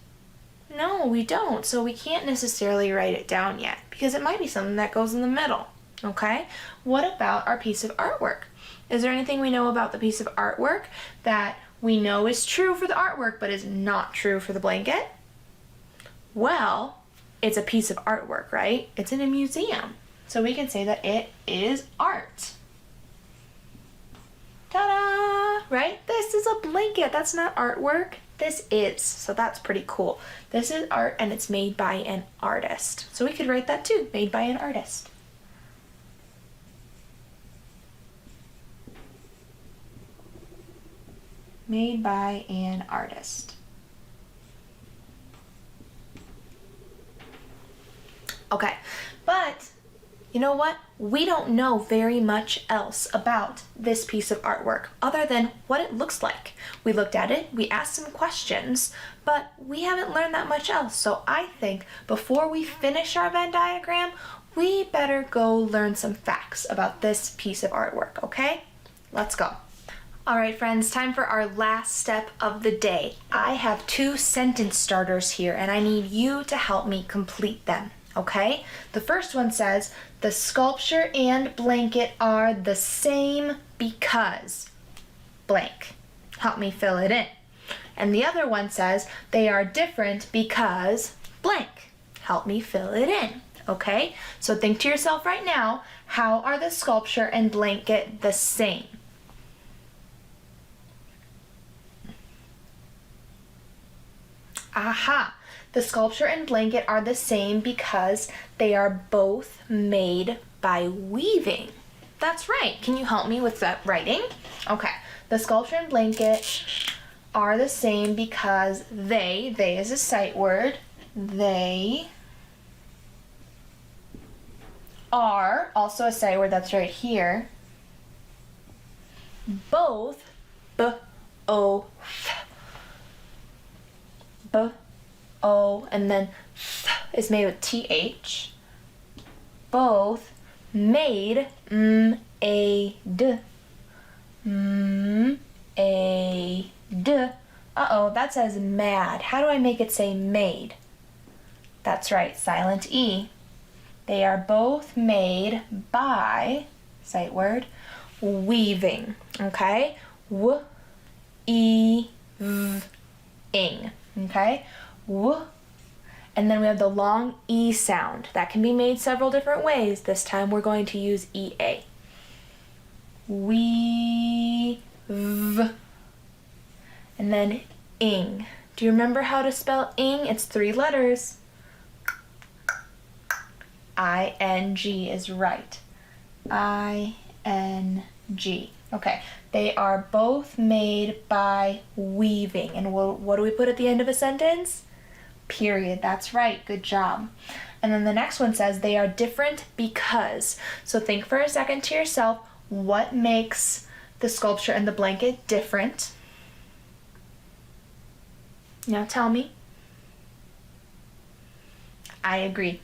No, we don't. So we can't necessarily write it down yet, because it might be something that goes in the middle, okay? What about our piece of artwork? Is there anything we know about the piece of artwork that we know is true for the artwork but is not true for the blanket? Well, it's a piece of artwork, right? It's in a museum. So we can say that it is art. Ta-da! Right? This is a blanket. That's not artwork. This is. So that's pretty cool. This is art and it's made by an artist. So we could write that too. Made by an artist. Made by an artist. Okay, but you know what? We don't know very much else about this piece of artwork other than what it looks like. We looked at it, we asked some questions, but we haven't learned that much else. So I think before we finish our Venn diagram, we better go learn some facts about this piece of artwork, okay? Let's go. All right, friends, time for our last step of the day. I have 2 sentence starters here, and I need you to help me complete them, okay? The first one says, the sculpture and blanket are the same because blank. Help me fill it in. And the other one says, they are different because blank. Help me fill it in, okay? So think to yourself right now, how are the sculpture and blanket the same? Aha! The sculpture and blanket are the same because they are both made by weaving. That's right. Can you help me with that writing? Okay. The sculpture and blanket are the same because they is a sight word, they are also a sight word that's right here, both, B-O, and then is made with TH. Both made, M-A-D. M-A-D. Uh-oh, that says mad. How do I make it say made? That's right, silent E. They are both made by, sight word, weaving, okay? W-E-V-ing, okay? W. And then we have the long E sound. That can be made several different ways. This time we're going to use E-A. Weave. And then ing. Do you remember how to spell ing? It's 3 letters. I-N-G is right. I-N-G. Okay. They are both made by weaving. And what do we put at the end of a sentence? Period. That's right. Good job. And then the next one says they are different because. So think for a second to yourself, what makes the sculpture and the blanket different? Now tell me. I agree.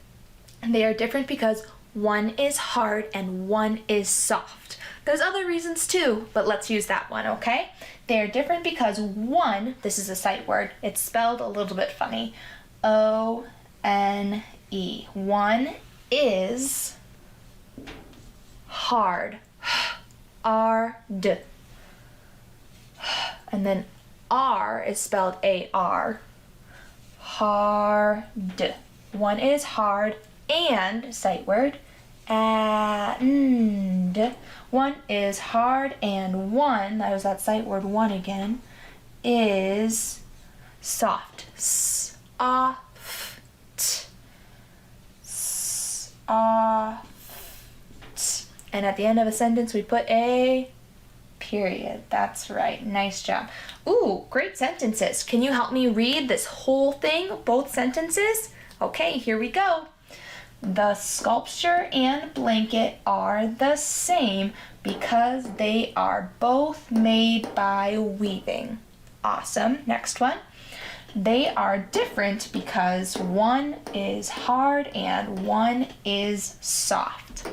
And they are different because one is hard and one is soft. There's other reasons too, but let's use that one, okay? They are different because one, this is a sight word, it's spelled a little bit funny. O-N-E. One is hard. R-D. And then R is spelled A-R. Hard. One is hard and, sight word, and. One is hard and one, that was that sight word one again, is soft. S-A-F-T. S-A-F-T. And at the end of a sentence we put a period. That's right. Nice job. Ooh, great sentences. Can you help me read this whole thing, both sentences? Okay, here we go. The sculpture and blanket are the same because they are both made by weaving. Awesome. Next one. They are different because one is hard and one is soft.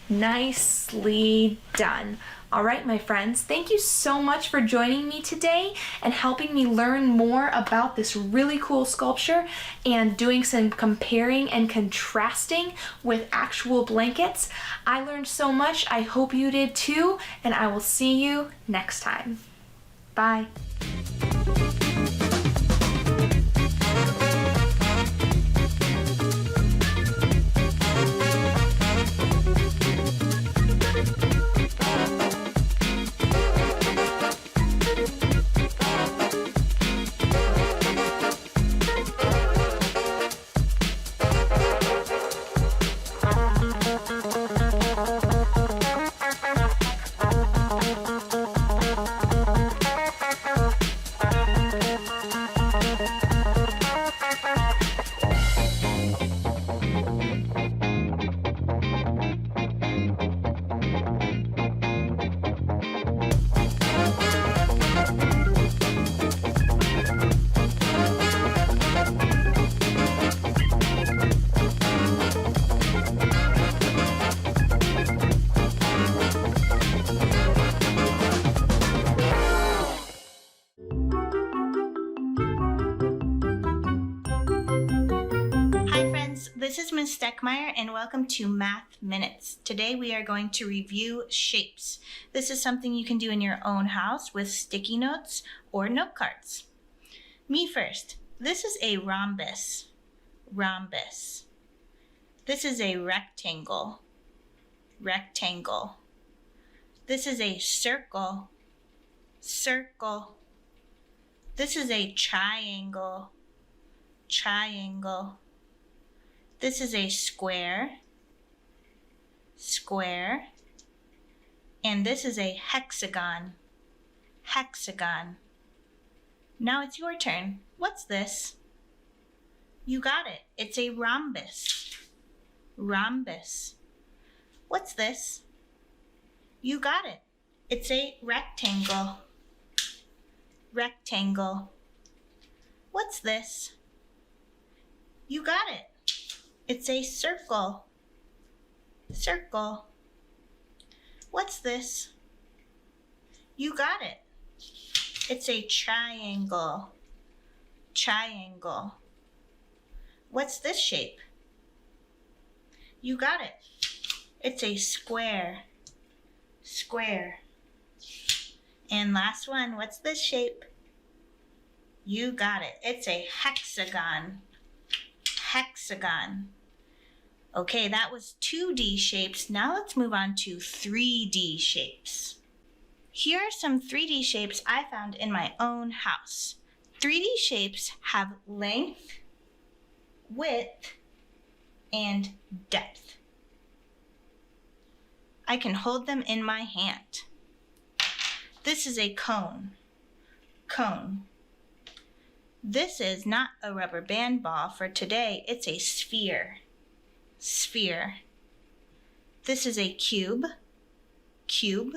Nicely done. All right, my friends, thank you so much for joining me today and helping me learn more about this really cool sculpture and doing some comparing and contrasting with actual blankets. I learned so much. I hope you did too, and I will see you next time. Bye. This is Ms. Steckmeyer, and welcome to Math Minutes. Today we are going to review shapes. This is something you can do in your own house with sticky notes or note cards. Me first. This is a rhombus. Rhombus. This is a rectangle. Rectangle. This is a circle. Circle. This is a triangle. Triangle. This is a square. Square. And this is a hexagon. Hexagon. Now it's your turn. What's this? You got it. It's a rhombus. Rhombus. What's this? You got it. It's a rectangle. Rectangle. What's this? You got it. It's a circle. Circle. What's this? You got it. It's a triangle. Triangle. What's this shape? You got it. It's a square. Square. And last one, what's this shape? You got it. It's a hexagon. Hexagon. Okay, that was 2D shapes. Now let's move on to 3D shapes. Here are some 3D shapes I found in my own house. 3D shapes have length, width, and depth. I can hold them in my hand. This is a cone. Cone. This is not a rubber band ball for today. It's a sphere. Sphere. This is a cube. Cube.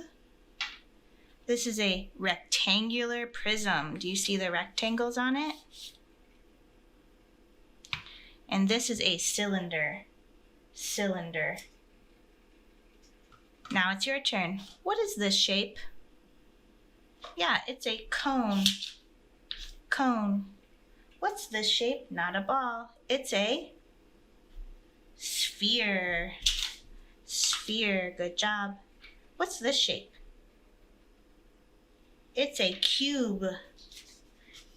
This is a rectangular prism. Do you see the rectangles on it? And this is a cylinder. Cylinder. Now it's your turn. What is this shape? Yeah, it's a cone. Cone. What's this shape? Not a ball. It's a sphere. Sphere. Good job. What's this shape? It's a cube.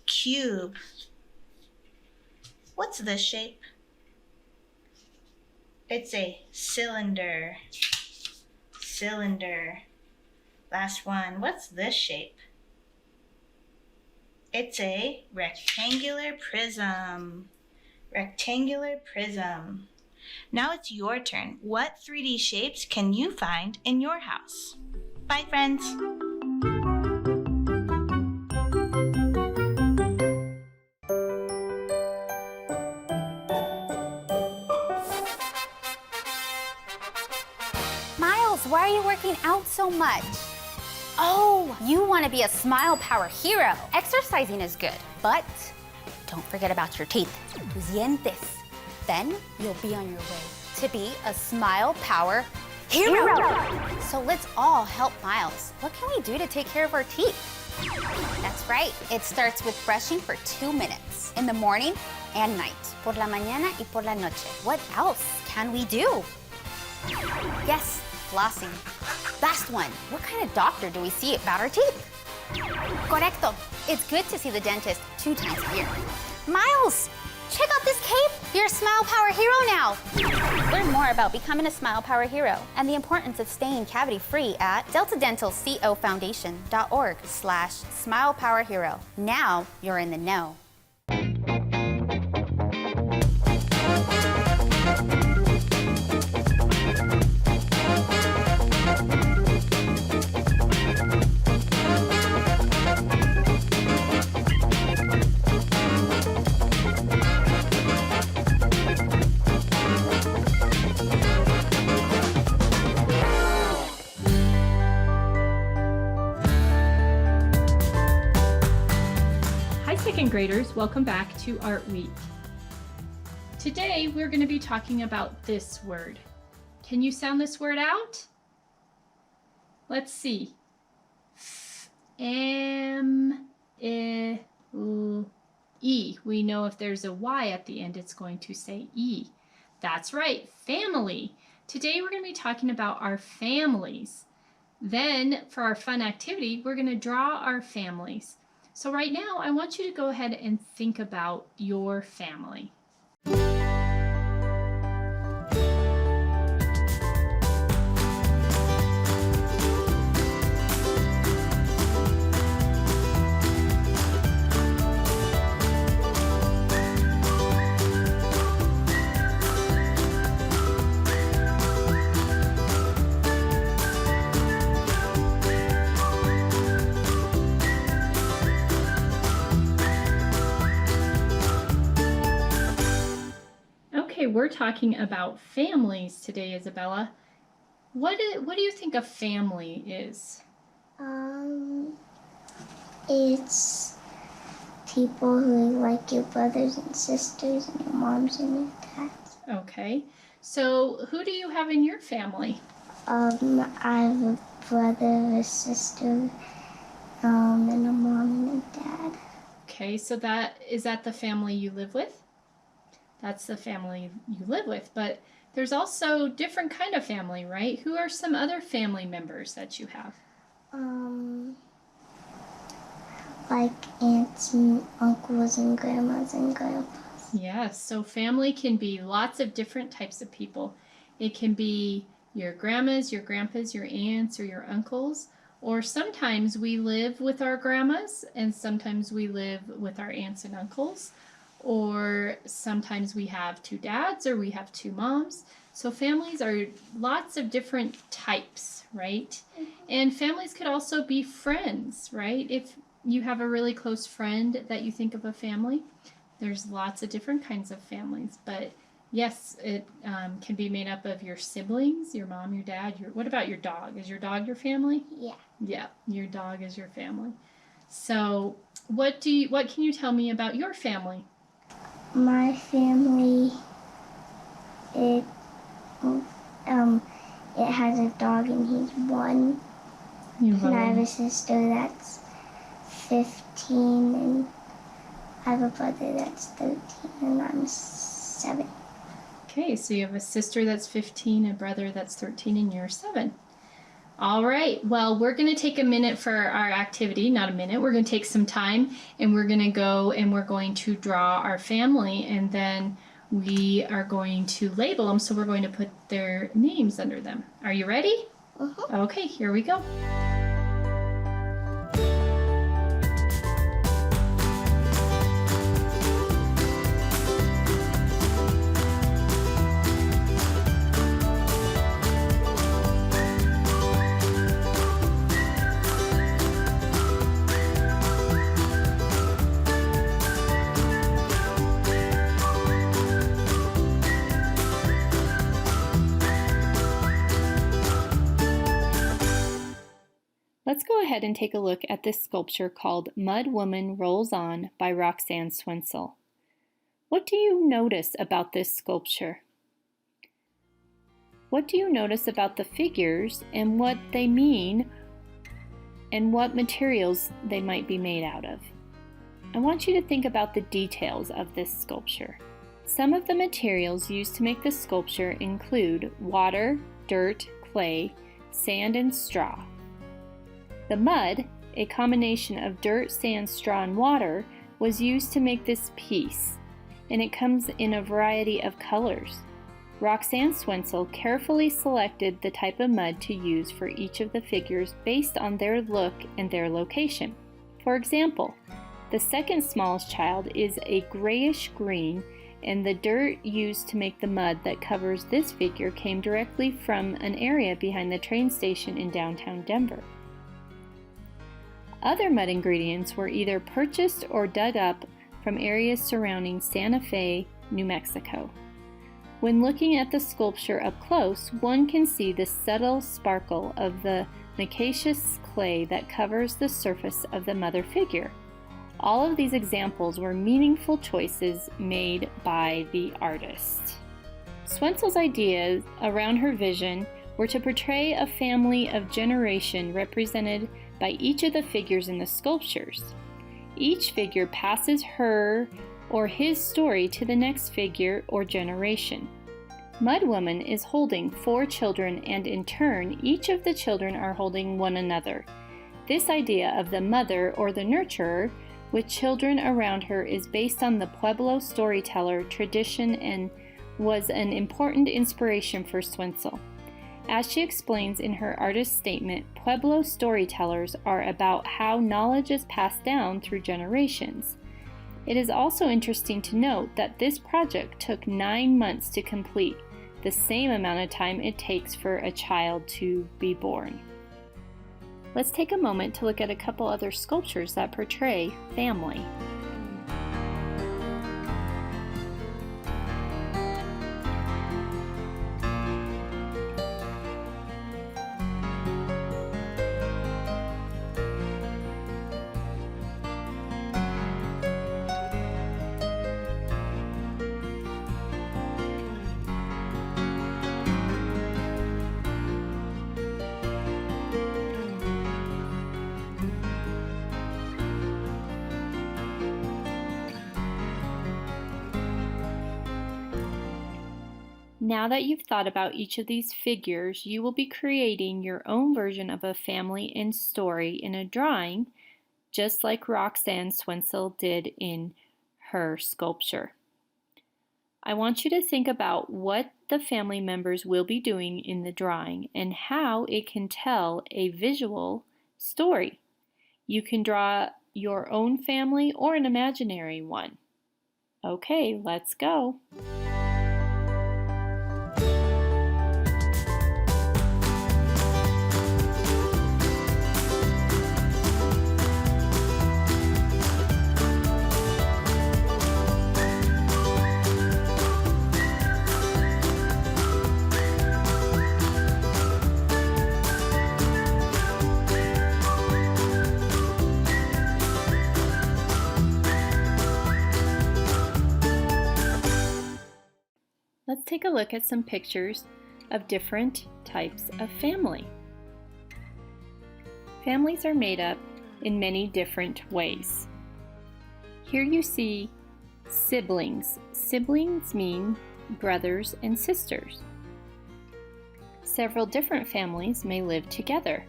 Cube. What's this shape? It's a cylinder. Cylinder. Last one. What's this shape? It's a rectangular prism. Rectangular prism. Now it's your turn. What 3D shapes can you find in your house? Bye, friends. Miles, why are you working out so much? Oh, you want to be a Smile Power hero. Exercising is good, but don't forget about your teeth. Tus dientes. Then you'll be on your way to be a Smile Power hero. So let's all help Miles. What can we do to take care of our teeth? That's right. It starts with brushing for 2 minutes in the morning and night. Por la mañana y por la noche. What else can we do? Yes, flossing. Last one. What kind of doctor do we see about our teeth? Correcto. It's good to see the dentist 2 times a year. Miles, check out this cape. You're a Smile Power hero now. Learn more about becoming a Smile Power hero and the importance of staying cavity-free at deltadentalcofoundation.org/smilepowerhero. Now you're in the know. Second graders, welcome back to Art Week. Today we're going to be talking about this word. Can you sound this word out? Let's see. M-I-L-E. We know if there's a Y at the end, it's going to say E. That's right, family. Today we're going to be talking about our families. Then for our fun activity, we're going to draw our families. So right now, I want you to go ahead and think about your family. We're talking about families today, Isabella. What do you think a family is? It's people who like your brothers and sisters and your moms and your dads. Okay. So who do you have in your family? I have a brother, a sister, and a mom and a dad. Okay, so is that the family you live with? That's the family you live with, but there's also different kind of family, right? Who are some other family members that you have? Like aunts and uncles and grandmas and grandpas. Yes, so family can be lots of different types of people. It can be your grandmas, your grandpas, your aunts, or your uncles, or sometimes we live with our grandmas and sometimes we live with our aunts and uncles. Or sometimes we have two dads or we have two moms. So families are lots of different types, right? And families could also be friends, right? If you have a really close friend that you think of a family, there's lots of different kinds of families. But yes, it can be made up of your siblings, your mom, your dad. What about your dog? Is your dog your family? Yeah. Yeah, your dog is your family. So what can you tell me about your family? My family, it has a dog and he's 1. And I have a sister that's 15 and I have a brother that's 13 and I'm 7. Okay, so you have a sister that's 15, a brother that's 13, and you're 7. All right, well, we're going to take a minute for our activity. Not a minute, we're going to take some time and we're going to go and we're going to draw our family and then we are going to label them, so we're going to put their names under them. Are you ready? Okay, here we go. Let's go ahead and take a look at this sculpture called Mud Woman Rolls On by Roxanne Swensel. What do you notice about this sculpture? What do you notice about the figures and what they mean and what materials they might be made out of? I want you to think about the details of this sculpture. Some of the materials used to make this sculpture include water, dirt, clay, sand, and straw. The mud, a combination of dirt, sand, straw, and water, was used to make this piece, and it comes in a variety of colors. Roxanne Swensel carefully selected the type of mud to use for each of the figures based on their look and their location. For example, the second smallest child is a grayish green, and the dirt used to make the mud that covers this figure came directly from an area behind the train station in downtown Denver. Other mud ingredients were either purchased or dug up from areas surrounding Santa Fe, New Mexico. When looking at the sculpture up close, one can see the subtle sparkle of the micaceous clay that covers the surface of the mother figure. All of these examples were meaningful choices made by the artist. Swensel's ideas around her vision were to portray a family of generation represented by each of the figures in the sculptures. Each figure passes her or his story to the next figure or generation. Mud Woman is holding 4 children, and in turn, each of the children are holding one another. This idea of the mother or the nurturer with children around her is based on the Pueblo storyteller tradition and was an important inspiration for Swinzel. As she explains in her artist statement, Pueblo storytellers are about how knowledge is passed down through generations. It is also interesting to note that this project took 9 months to complete, the same amount of time it takes for a child to be born. Let's take a moment to look at a couple other sculptures that portray family. Now that you've thought about each of these figures, you will be creating your own version of a family and story in a drawing, just like Roxanne Swinzel did in her sculpture. I want you to think about what the family members will be doing in the drawing and how it can tell a visual story. You can draw your own family or an imaginary one. Okay, let's go. Let's take a look at some pictures of different types of family. Families are made up in many different ways. Here you see siblings. Siblings mean brothers and sisters. Several different families may live together.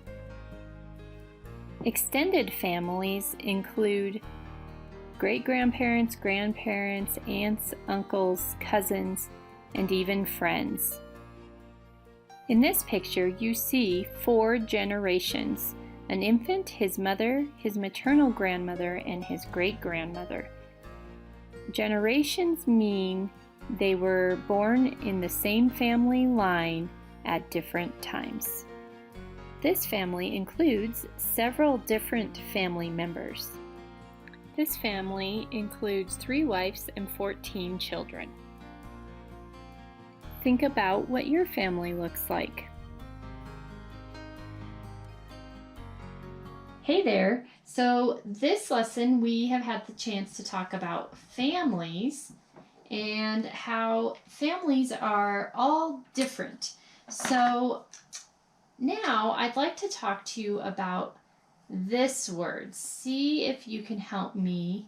Extended families include great-grandparents, grandparents, aunts, uncles, cousins, and even friends. In this picture, you see 4 generations: an infant, his mother, his maternal grandmother, and his great-grandmother. Generations mean they were born in the same family line at different times. This family includes several different family members. This family includes 3 wives and 14 children. Think about what your family looks like. Hey there! So this lesson we have had the chance to talk about families and how families are all different. So now I'd like to talk to you about this word. See if you can help me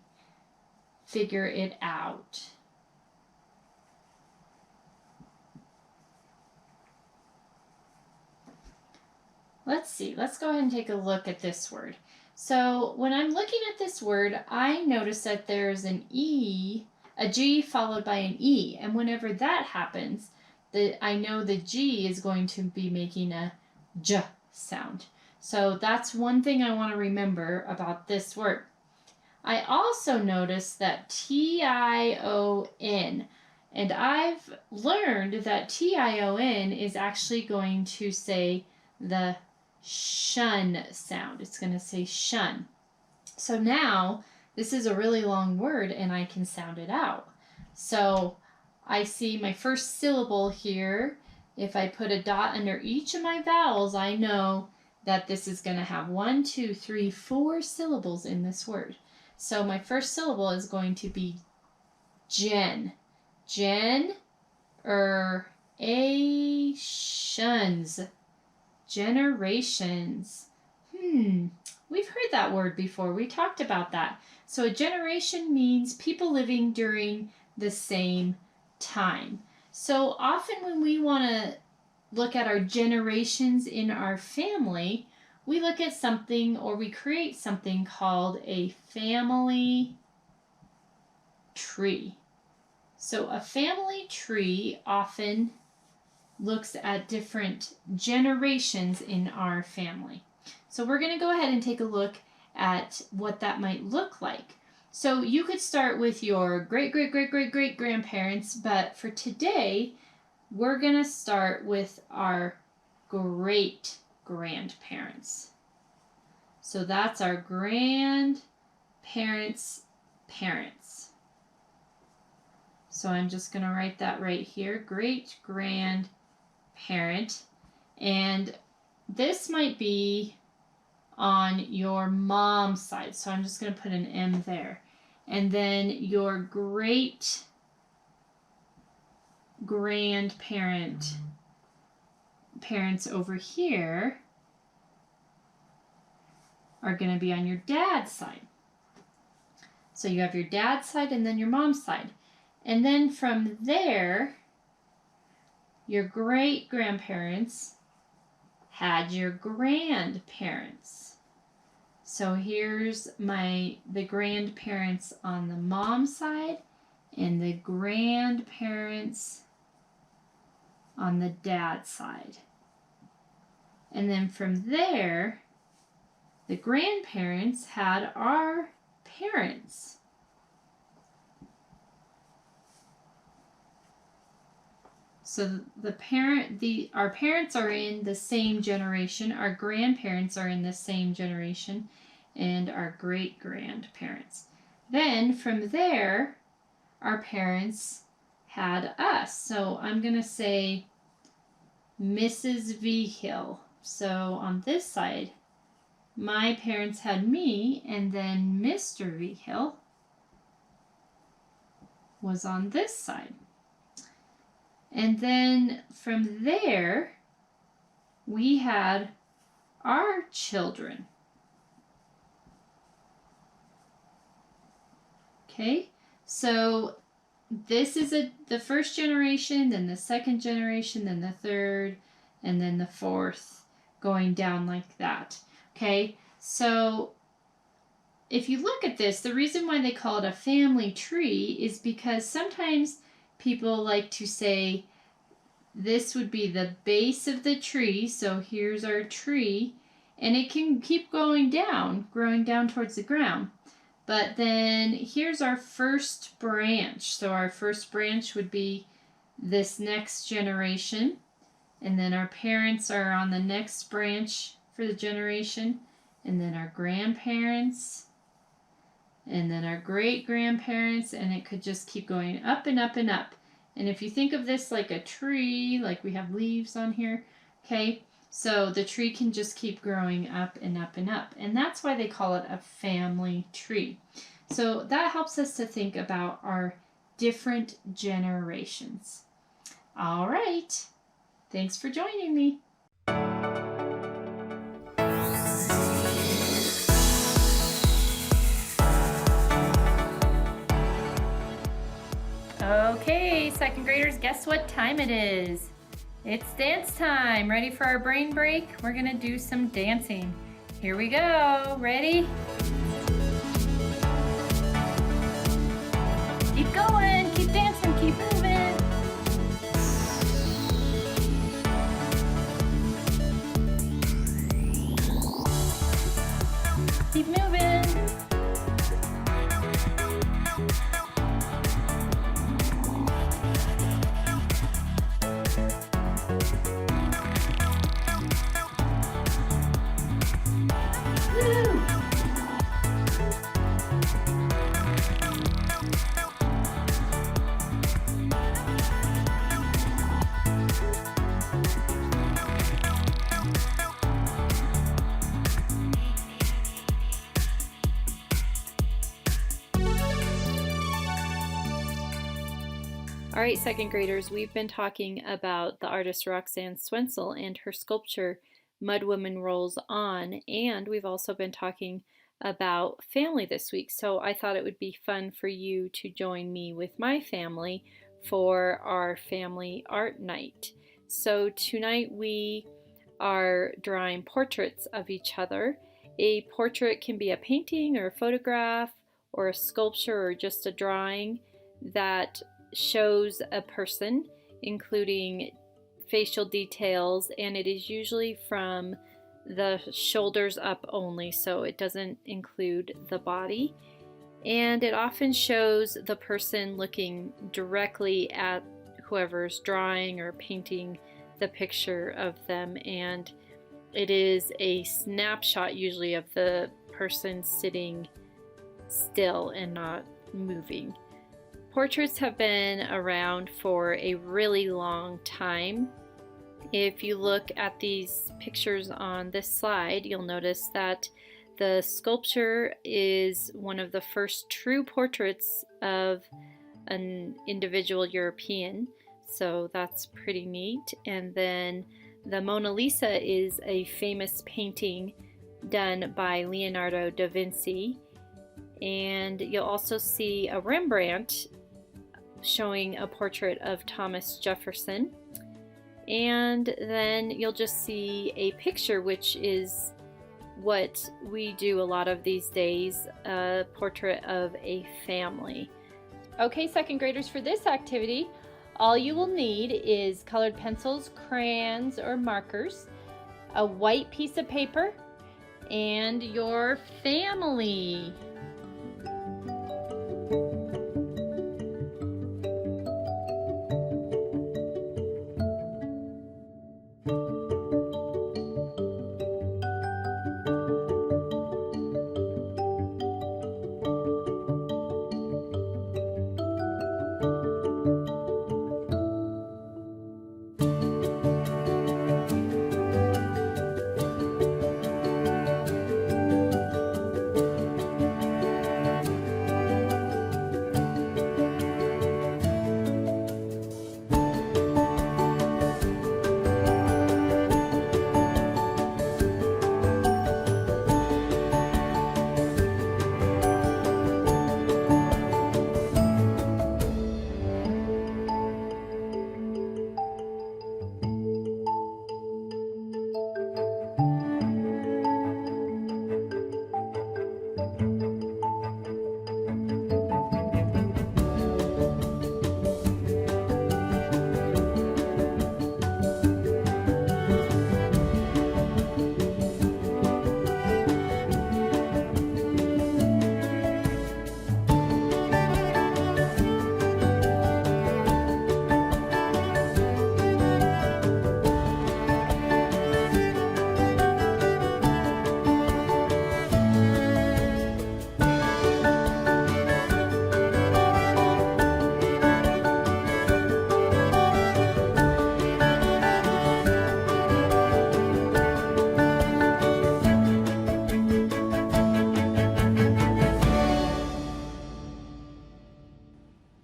figure it out. Let's see, let's go ahead and take a look at this word. So when I'm looking at this word, I notice that there's an E, a G followed by an E. And whenever that happens, I know the G is going to be making a J sound. So that's one thing I want to remember about this word. I also notice that T-I-O-N. And I've learned that T-I-O-N is actually going to say the shun sound. It's going to say shun. So now this is a really long word and I can sound it out. So I see my first syllable here. If I put a dot under each of my vowels, I know that this is going to have 1, 2, 3, 4 syllables in this word. So my first syllable is going to be gen. Generations. Generations. We've heard that word before. We talked about that. So a generation means people living during the same time. So often when we want to look at our generations in our family, we look at something or we create something called a family tree. So a family tree often looks at different generations in our family. So we're going to go ahead and take a look at what that might look like. So you could start with your great grandparents, but for today, we're going to start with our great grandparents. So that's our grandparents' parents. So I'm just going to write that right here, great grandparent. And this might be on your mom's side. So I'm just going to put an M there. And then your great grandparents over here are going to be on your dad's side. So you have your dad's side and then your mom's side. And then from there, your great grandparents had your grandparents. So here's the grandparents on the mom's side and the grandparents on the dad's side. And then from there, the grandparents had our parents. So our parents are in the same generation, our grandparents are in the same generation, and our great grandparents. Then from there, our parents had us. So I'm going to say Mrs. Vigil. So on this side, my parents had me, and then Mr. Vigil was on this side. And then from there, we had our children. Okay, so this is the first generation, then the second generation, then the third, and then the fourth, going down like that. Okay, so if you look at this, the reason why they call it a family tree is because sometimes people like to say this would be the base of the tree. So here's our tree, and it can keep growing down towards the ground. But then here's our first branch. So our first branch would be this next generation. And then our parents are on the next branch for the generation. And then our grandparents. And then our great grandparents. And it could just keep going up and up and up. And if you think of this like a tree, like we have leaves on here, okay? So the tree can just keep growing up and up and up. And that's why they call it a family tree. So that helps us to think about our different generations. All right. Thanks for joining me. Okay, second graders, guess what time it is? It's dance time. Ready for our brain break? We're gonna do some dancing. Here we go. Ready? Keep going. Keep dancing. Keep moving. Keep moving. All right, second graders, we've been talking about the artist Roxanne Swensel and her sculpture Mud Woman Rolls On, and we've also been talking about family this week. So I thought it would be fun for you to join me with my family for our family art night. So tonight we are drawing portraits of each other. A portrait can be a painting or a photograph or a sculpture or just a drawing that shows a person, including facial details, and it is usually from the shoulders up only, so it doesn't include the body. And it often shows the person looking directly at whoever's drawing or painting the picture of them, and it is a snapshot usually of the person sitting still and not moving. Portraits have been around for a really long time. If you look at these pictures on this slide, you'll notice that the sculpture is one of the first true portraits of an individual European, so that's pretty neat. And then the Mona Lisa is a famous painting done by Leonardo da Vinci, and you'll also see a Rembrandt showing a portrait of Thomas Jefferson. And then you'll just see a picture, which is what we do a lot of these days, a portrait of a family. Okay, second graders, for this activity, all you will need is colored pencils, crayons, or markers, a white piece of paper, and your family.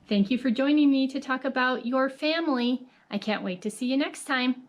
Thank you for joining me to talk about your family. I can't wait to see you next time.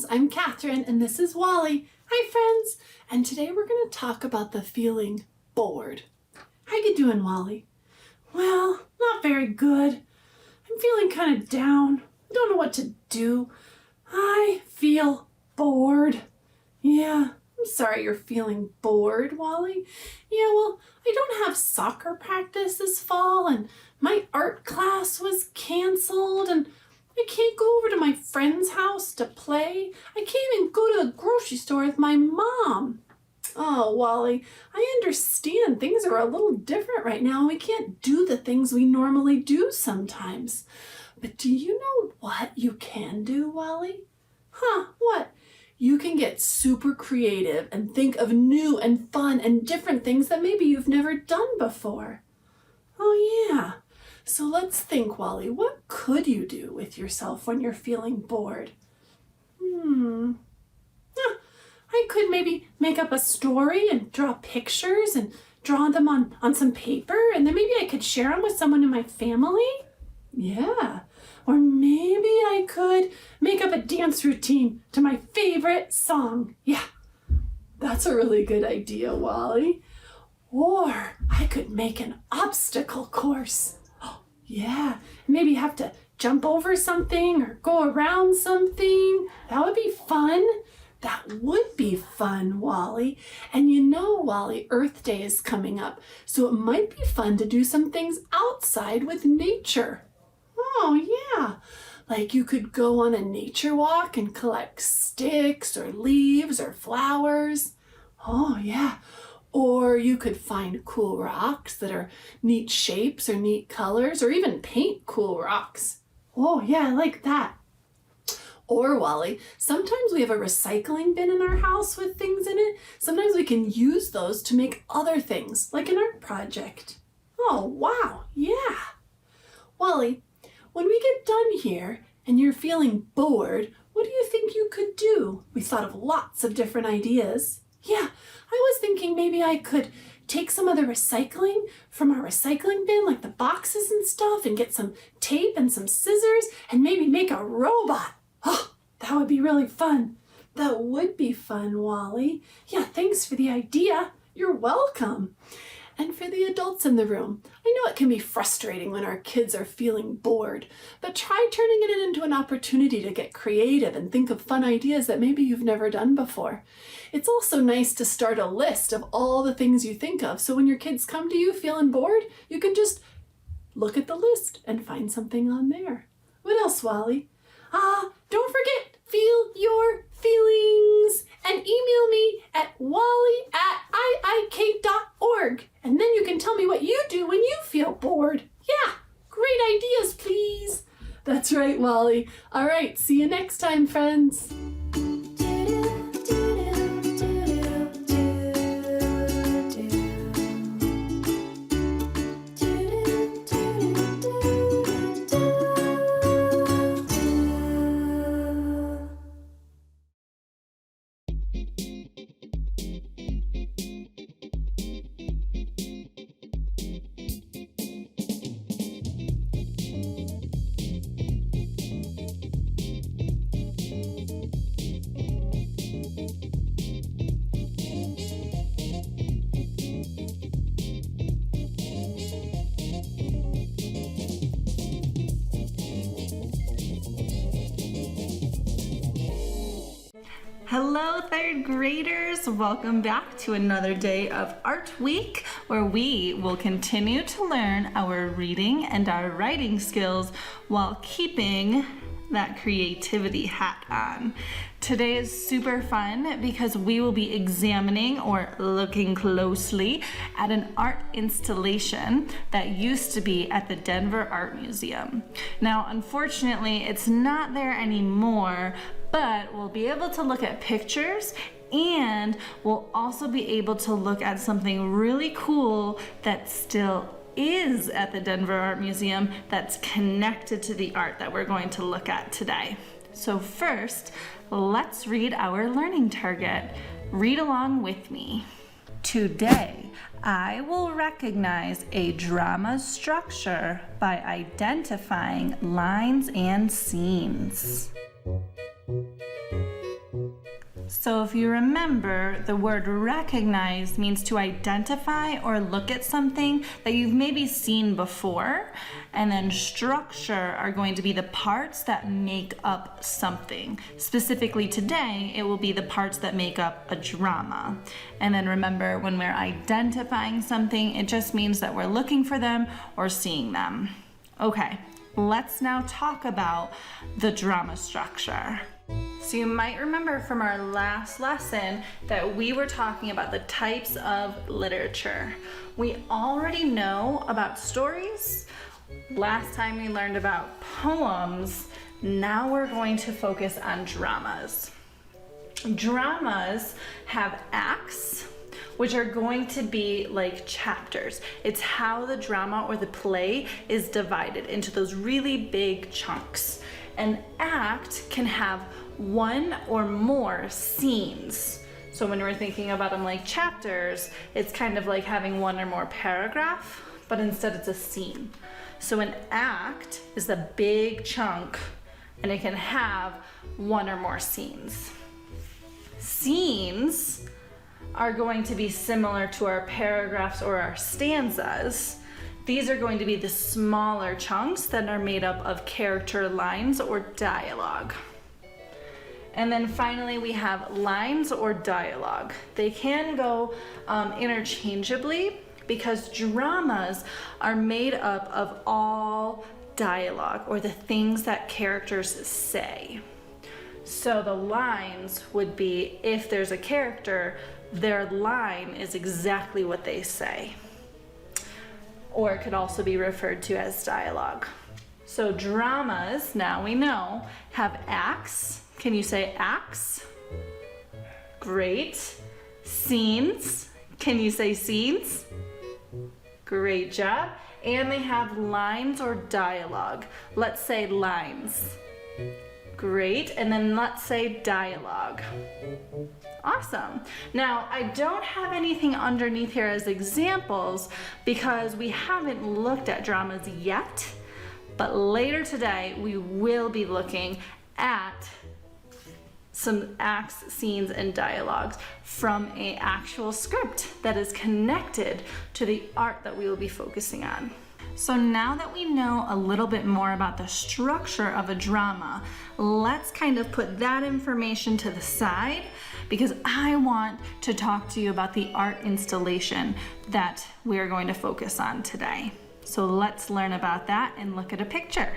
I'm Catherine and this is Wally. Hi friends! And today we're going to talk about the feeling bored. How you doing, Wally? Well, not very good. I'm feeling kind of down. I don't know what to do. I feel bored. Yeah, I'm sorry you're feeling bored, Wally. Yeah, well, I don't have soccer practice this fall, and my art class was canceled, and I can't go over to my friend's house to play. I can't even go to the grocery store with my mom. Oh, Wally, I understand things are a little different right now, and we can't do the things we normally do sometimes. But do you know what you can do, Wally? Huh, what? You can get super creative and think of new and fun and different things that maybe you've never done before. Oh, yeah. So let's think, Wally, what could you do with yourself when you're feeling bored? I could maybe make up a story and draw pictures and draw them on some paper, and then maybe I could share them with someone in my family. Yeah. Or maybe I could make up a dance routine to my favorite song. Yeah, that's a really good idea, Wally. Or I could make an obstacle course. Oh, yeah, maybe have to jump over something or go around something. That would be fun. That would be fun, Wally. And you know, Wally, Earth Day is coming up, so it might be fun to do some things outside with nature. Oh, yeah. Like you could go on a nature walk and collect sticks or leaves or flowers. Oh, yeah. Or you could find cool rocks that are neat shapes or neat colors, or even paint cool rocks. Oh, yeah, I like that. Or, Wally, sometimes we have a recycling bin in our house with things in it. Sometimes we can use those to make other things, like an art project. Oh, wow, yeah. Wally, when we get done here and you're feeling bored, what do you think you could do? We thought of lots of different ideas. Yeah, I was thinking maybe I could take some of the recycling from our recycling bin, like the boxes and stuff, and get some tape and some scissors and maybe make a robot. Oh, that would be really fun. That would be fun, Wally. Yeah, thanks for the idea. You're welcome. And for the adults in the room, I know it can be frustrating when our kids are feeling bored, but try turning it into an opportunity to get creative and think of fun ideas that maybe you've never done before. It's also nice to start a list of all the things you think of, so when your kids come to you feeling bored, you can just look at the list and find something on there. What else, Wally? Don't forget, feel your feelings and email me at wally@iik.org. And then you can tell me what you do when you feel bored. Yeah, great ideas, please. That's right, Wally. All right, see you next time, friends. Hello, third graders. Welcome back to another day of Art Week, where we will continue to learn our reading and our writing skills while keeping that creativity hat on. Today is super fun because we will be examining or looking closely at an art installation that used to be at the Denver Art Museum. Now, unfortunately, it's not there anymore, but we'll be able to look at pictures, and we'll also be able to look at something really cool that still is at the Denver Art Museum that's connected to the art that we're going to look at today. So first, let's read our learning target. Read along with me. Today, I will recognize a drama structure by identifying lines and scenes. So if you remember, the word recognize means to identify or look at something that you've maybe seen before, and then structure are going to be the parts that make up something. Specifically today, it will be the parts that make up a drama. And then remember, when we're identifying something, it just means that we're looking for them or seeing them. Okay, let's now talk about the drama structure. So you might remember from our last lesson that we were talking about the types of literature. We already know about stories. Last time we learned about poems. Now we're going to focus on dramas. Dramas have acts, which are going to be like chapters. It's how the drama or the play is divided into those really big chunks. An act can have one or more scenes. So when we're thinking about them like chapters, it's kind of like having one or more paragraph, but instead it's a scene. So an act is a big chunk, and it can have one or more scenes. Scenes are going to be similar to our paragraphs or our stanzas. These are going to be the smaller chunks that are made up of character lines or dialogue. And then finally we have lines or dialogue. They can go interchangeably because dramas are made up of all dialogue or the things that characters say. So the lines would be, if there's a character, their line is exactly what they say. Or it could also be referred to as dialogue. So dramas, now we know, have acts. Can you say acts? Great. Scenes. Can you say scenes? Great job. And they have lines or dialogue. Let's say lines. Great. And then let's say dialogue. Awesome. Now, I don't have anything underneath here as examples because we haven't looked at dramas yet, but later today we will be looking at some acts, scenes, and dialogues from an actual script that is connected to the art that we will be focusing on. So now that we know a little bit more about the structure of a drama, let's kind of put that information to the side because I want to talk to you about the art installation that we're going to focus on today. So let's learn about that and look at a picture.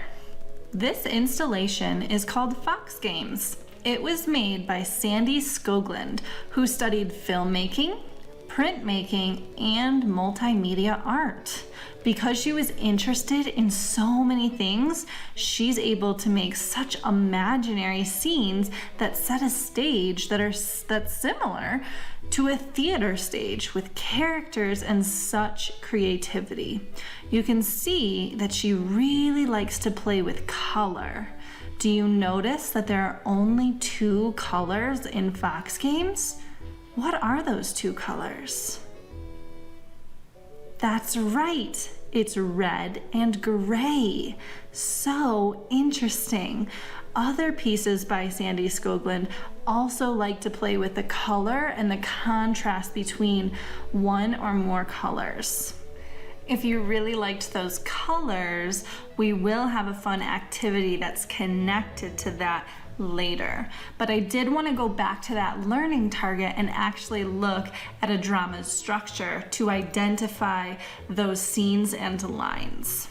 This installation is called Fox Games. It was made by Sandy Skoglund, who studied filmmaking, printmaking, and multimedia art. Because she was interested in so many things, she's able to make such imaginary scenes that set a stage that's similar to a theater stage with characters and such creativity. You can see that she really likes to play with color. Do you notice that there are only 2 colors in Fox Games? What are those 2 colors? That's right, it's red and gray. So interesting. Other pieces by Sandy Skoglund also like to play with the color and the contrast between one or more colors. If you really liked those colors, we will have a fun activity that's connected to that later. But I did want to go back to that learning target and actually look at a drama's structure to identify those scenes and lines.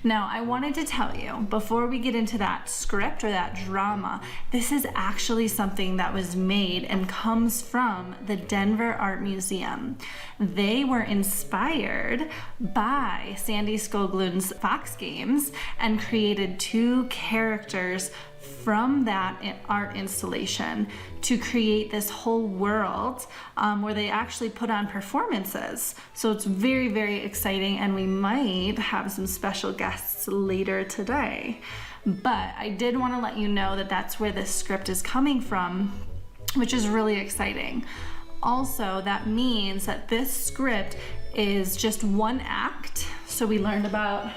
Now, I wanted to tell you, before we get into that script or that drama, this is actually something that was made and comes from the Denver Art Museum. They were inspired by Sandy Skoglund's Fox Games and created 2 characters from that art installation to create this whole world where they actually put on performances. So it's very, very exciting, and we might have some special guests later today. But I did want to let you know that that's where this script is coming from, which is really exciting. Also, that means that this script is just 1 act. So we learned about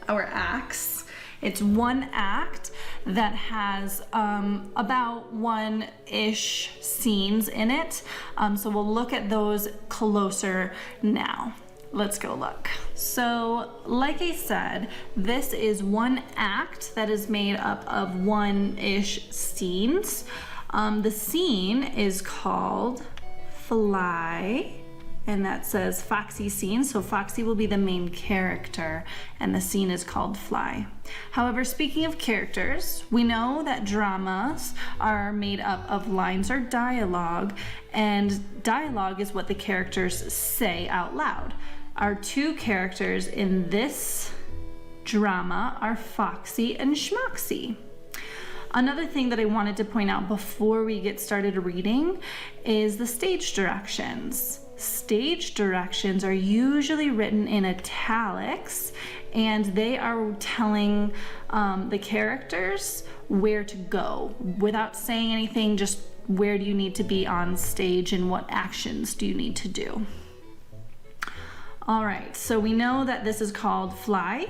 our acts. It's 1 act that has about 1-ish scenes in it. So we'll look at those closer now. Let's go look. So, like I said, this is one act that is made up of 1-ish scenes. The scene is called Fly, and that says Foxy scene, so Foxy will be the main character, and the scene is called Fly. However, speaking of characters, we know that dramas are made up of lines or dialogue, and dialogue is what the characters say out loud. Our two characters in this drama are Foxy and Schmoxy. Another thing that I wanted to point out before we get started reading is the stage directions. Stage directions are usually written in italics, and they are telling the characters where to go without saying anything, just where do you need to be on stage and what actions do you need to do. All right, so we know that this is called Fly.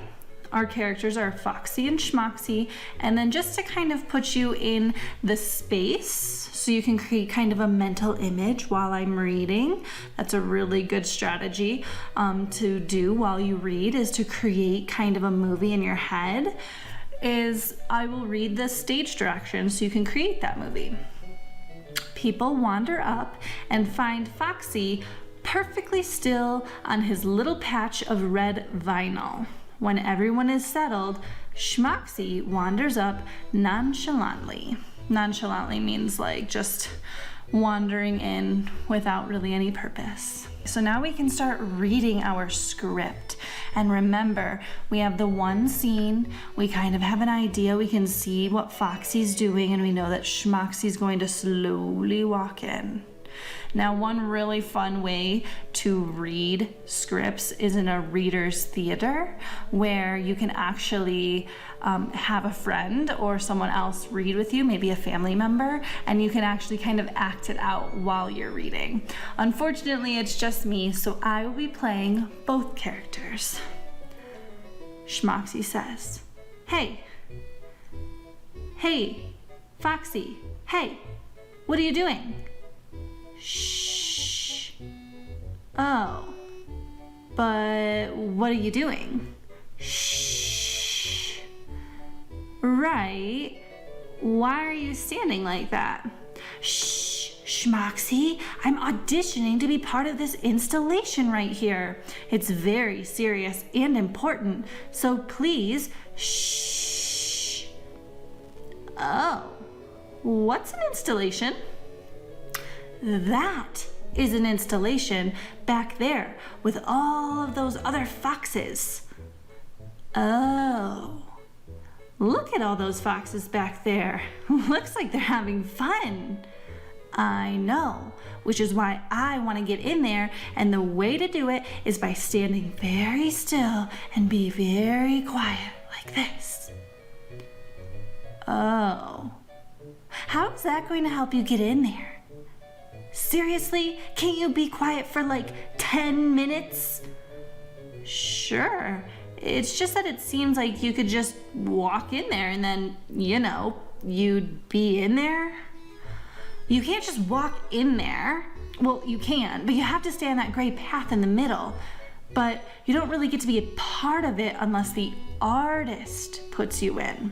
Our characters are Foxy and Schmoxy, and then just to kind of put you in the space so you can create kind of a mental image while I'm reading. That's a really good strategy to do while you read, is to create kind of a movie in your head. Is I will read the stage directions so you can create that movie. People wander up and find Foxy perfectly still on his little patch of red vinyl. When everyone is settled, Schmoxy wanders up nonchalantly. Nonchalantly means like just wandering in without really any purpose. So now we can start reading our script. And remember, we have the one scene, we kind of have an idea, we can see what Foxy's doing, and we know that Schmoxy's going to slowly walk in. Now, one really fun way to read scripts is in a reader's theater, where you can actually have a friend or someone else read with you, maybe a family member, and you can actually kind of act it out while you're reading. Unfortunately, it's just me, so I will be playing both characters. Schmoxy says, "Hey, Foxy, hey, what are you doing?" "Shh." "Oh, but what are you doing?" "Shh." "Right. Why are you standing like that?" "Shh, Schmoxy, I'm auditioning to be part of this installation right here. It's very serious and important, so please, shh." "Oh, what's an installation?" "That is an installation back there with all of those other foxes." "Oh, look at all those foxes back there. Looks like they're having fun." "I know, which is why I want to get in there, and the way to do it is by standing very still and be very quiet like this." "Oh, how is that going to help you get in there? Seriously, can't you be quiet for like 10 minutes? "Sure, it's just that it seems like you could just walk in there and then, you'd be in there." "You can't just walk in there. Well, you can, but you have to stay on that gray path in the middle. But you don't really get to be a part of it unless the artist puts you in."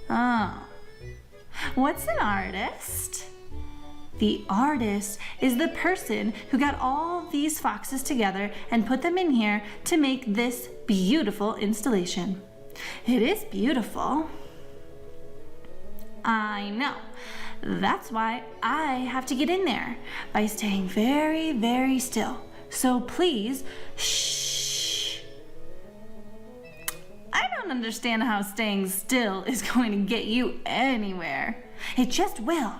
"Oh, what's an artist?" "The artist is the person who got all these foxes together and put them in here to make this beautiful installation." "It is beautiful." "I know. That's why I have to get in there, by staying very, very still. So please, shh." "I don't understand how staying still is going to get you anywhere." "It just will.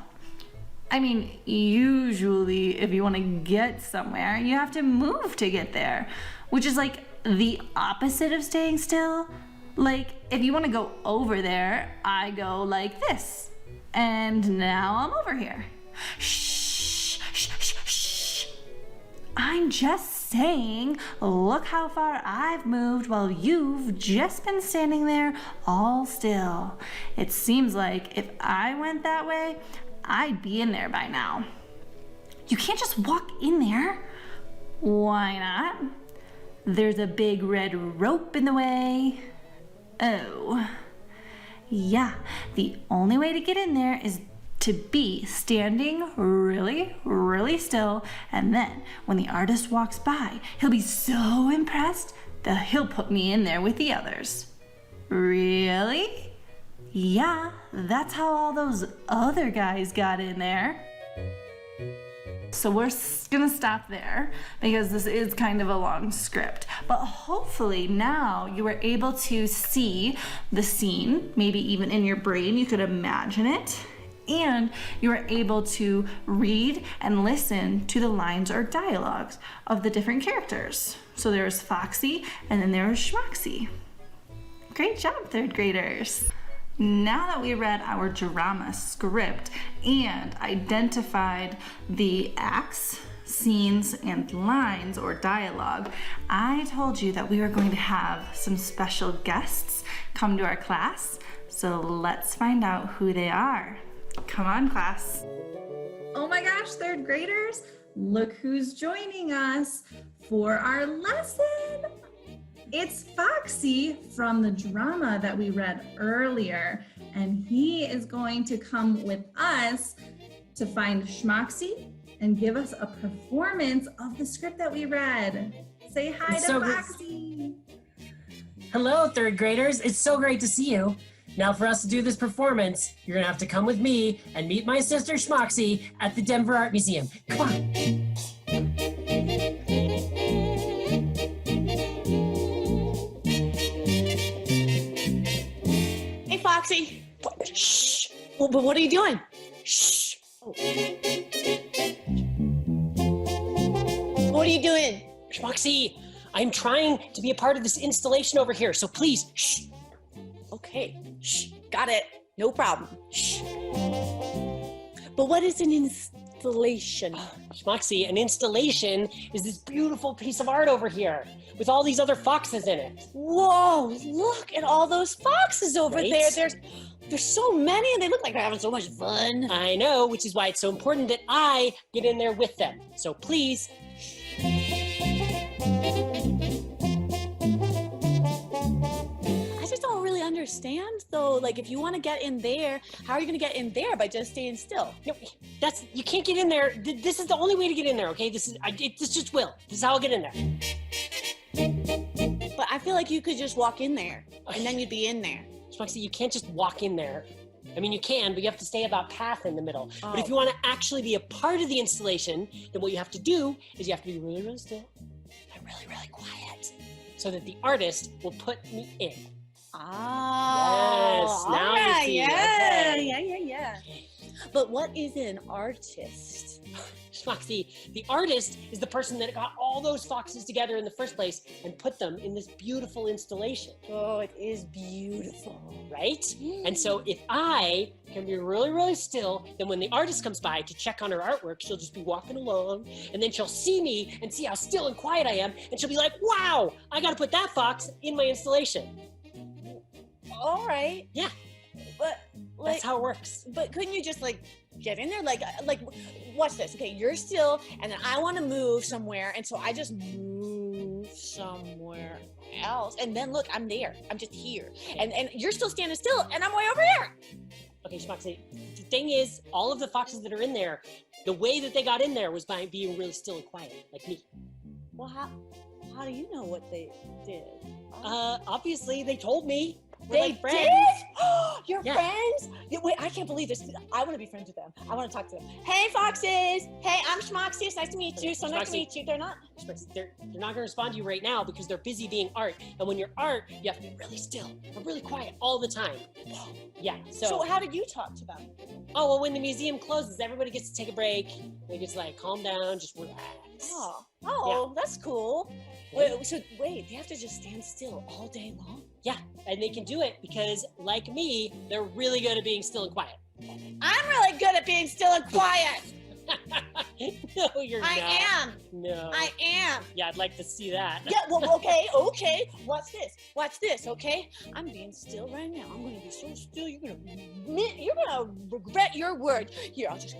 I mean, usually if you want to get somewhere, you have to move to get there, which is like the opposite of staying still. Like, if you want to go over there, I go like this, and now I'm over here." "Shh, shh, shh, shh. I'm just saying, look how far I've moved while you've just been standing there all still. It seems like if I went that way, I'd be in there by now. You can't just walk in there. Why not? There's a big red rope in the way. Oh. Yeah, the only way to get in there is to be standing really, really still, and then when the artist walks by, he'll be so impressed that he'll put me in there with the others. Really? Yeah, that's how all those other guys got in there. So we're gonna stop there because this is kind of a long script. But hopefully now you were able to see the scene, maybe even in your brain, you could imagine it. And you were able to read and listen to the lines or dialogues of the different characters. So there was Foxy and then there was Schmoxy. Great job, third graders. Now that we read our drama script and identified the acts, scenes, and lines or dialogue, I told you that we were going to have some special guests come to our class. So let's find out who they are. Come on, class. Oh my gosh, third graders, look who's joining us for our lesson. It's Foxy from the drama that we read earlier, and he is going to come with us to find Schmoxy and give us a performance of the script that we read. Say hi to Foxy. Hello, third graders. It's so great to see you. Now for us to do this performance, you're gonna have to come with me and meet my sister Schmoxy at the Denver Art Museum. Come on. Hey, Foxy. Shh. Well, but what are you doing? Shh. Oh. What are you doing? Schmoxy, I'm trying to be a part of this installation over here, so please, shh. Okay. Shh. Got it. No problem. Shh. But what is an installation? Schmoxy, an installation is this beautiful piece of art over here with all these other foxes in it. Whoa, look at all those foxes over Right? there. There's so many and they look like they're having so much fun. I know, which is why it's so important that I get in there with them. So please. I just don't really understand though. Like if you want to get in there, how are you going to get in there by just staying still? No, you can't get in there. This is the only way to get in there, okay? This just will. This is how I'll get in there. But I feel like you could just walk in there and then you'd be in there. Schmoxy, you can't just walk in there. I mean, you can, but you have to stay about path in the middle. Oh. But if you want to actually be a part of the installation, then what you have to do is you have to be really, really still and really, really quiet so that the artist will put me in. Oh, Yes, now you alright, see. yeah, Okay. yeah. But what is an artist? Schmoxy, the artist is the person that got all those foxes together in the first place and put them in this beautiful installation. Oh, it is beautiful. Right? And so if I can be really, really still, then when the artist comes by to check on her artwork, she'll just be walking along and then she'll see me and see how still and quiet I am. And she'll be like, wow, I got to put that fox in my installation. All right. Yeah. But like, that's how it works. But couldn't you just like get in there? Like watch this. Okay, you're still, and then I want to move somewhere, and so I just move somewhere else, and then look, I'm there. I'm just here, and you're still standing still, and I'm way over here. Okay, Schmoxy, the thing is, all of the foxes that are in there, the way that they got in there was by being really still and quiet, like me. Well, how do you know what they did? Obviously, they told me. They like friends. did? Your Yeah. friends? Wait, I can't believe this. I want to be friends with them. I want to talk to them. Hey, foxes. Hey, I'm Schmoxy. It's nice to meet you. So nice to meet you. They're not. They're not going to respond to you right now because they're busy being art. And when you're art, you have to be really still and really quiet all the time. Yeah. So how did you talk to them? Oh, well, when the museum closes, everybody gets to take a break. They just like calm down, just relax. Oh, that's cool. Wait, they have to just stand still all day long? Yeah, and they can do it because, like me, they're really good at being still and quiet. I'm really good at being still and quiet. No, you're not. I am. No. I am. Yeah, I'd like to see that. Yeah, well, okay. Watch this, okay? I'm being still right now. I'm gonna be so still, you're gonna regret your word. Here, I'll just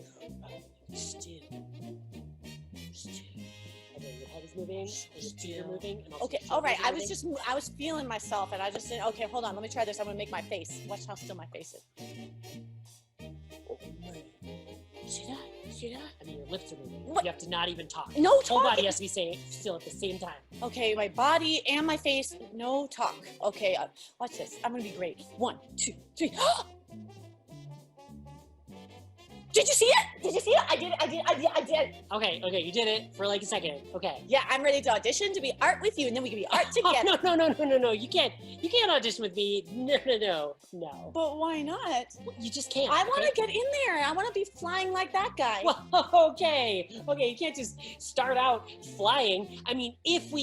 still. Okay, your head is moving, your feet are moving. And Okay, all right. I was feeling myself, and I just said, okay, hold on. Let me try this. I'm gonna make my face. Watch how still my face is. See that? I mean, your lips are moving. What? You have to not even talk. No Whole talking. body has to be saying still at the same time. Okay, my body and my face, no talk. Okay, watch this. I'm gonna be great. 1, 2, 3. Did you see it? I did it. Okay, you did it for like a second. Okay. Yeah, I'm ready to audition to be art with you, and then we can be art together. No. You can't audition with me. No. But why not? Well, you just can't. I want to get in there. I want to be flying like that guy. Well, okay. You can't just start out flying. I mean, if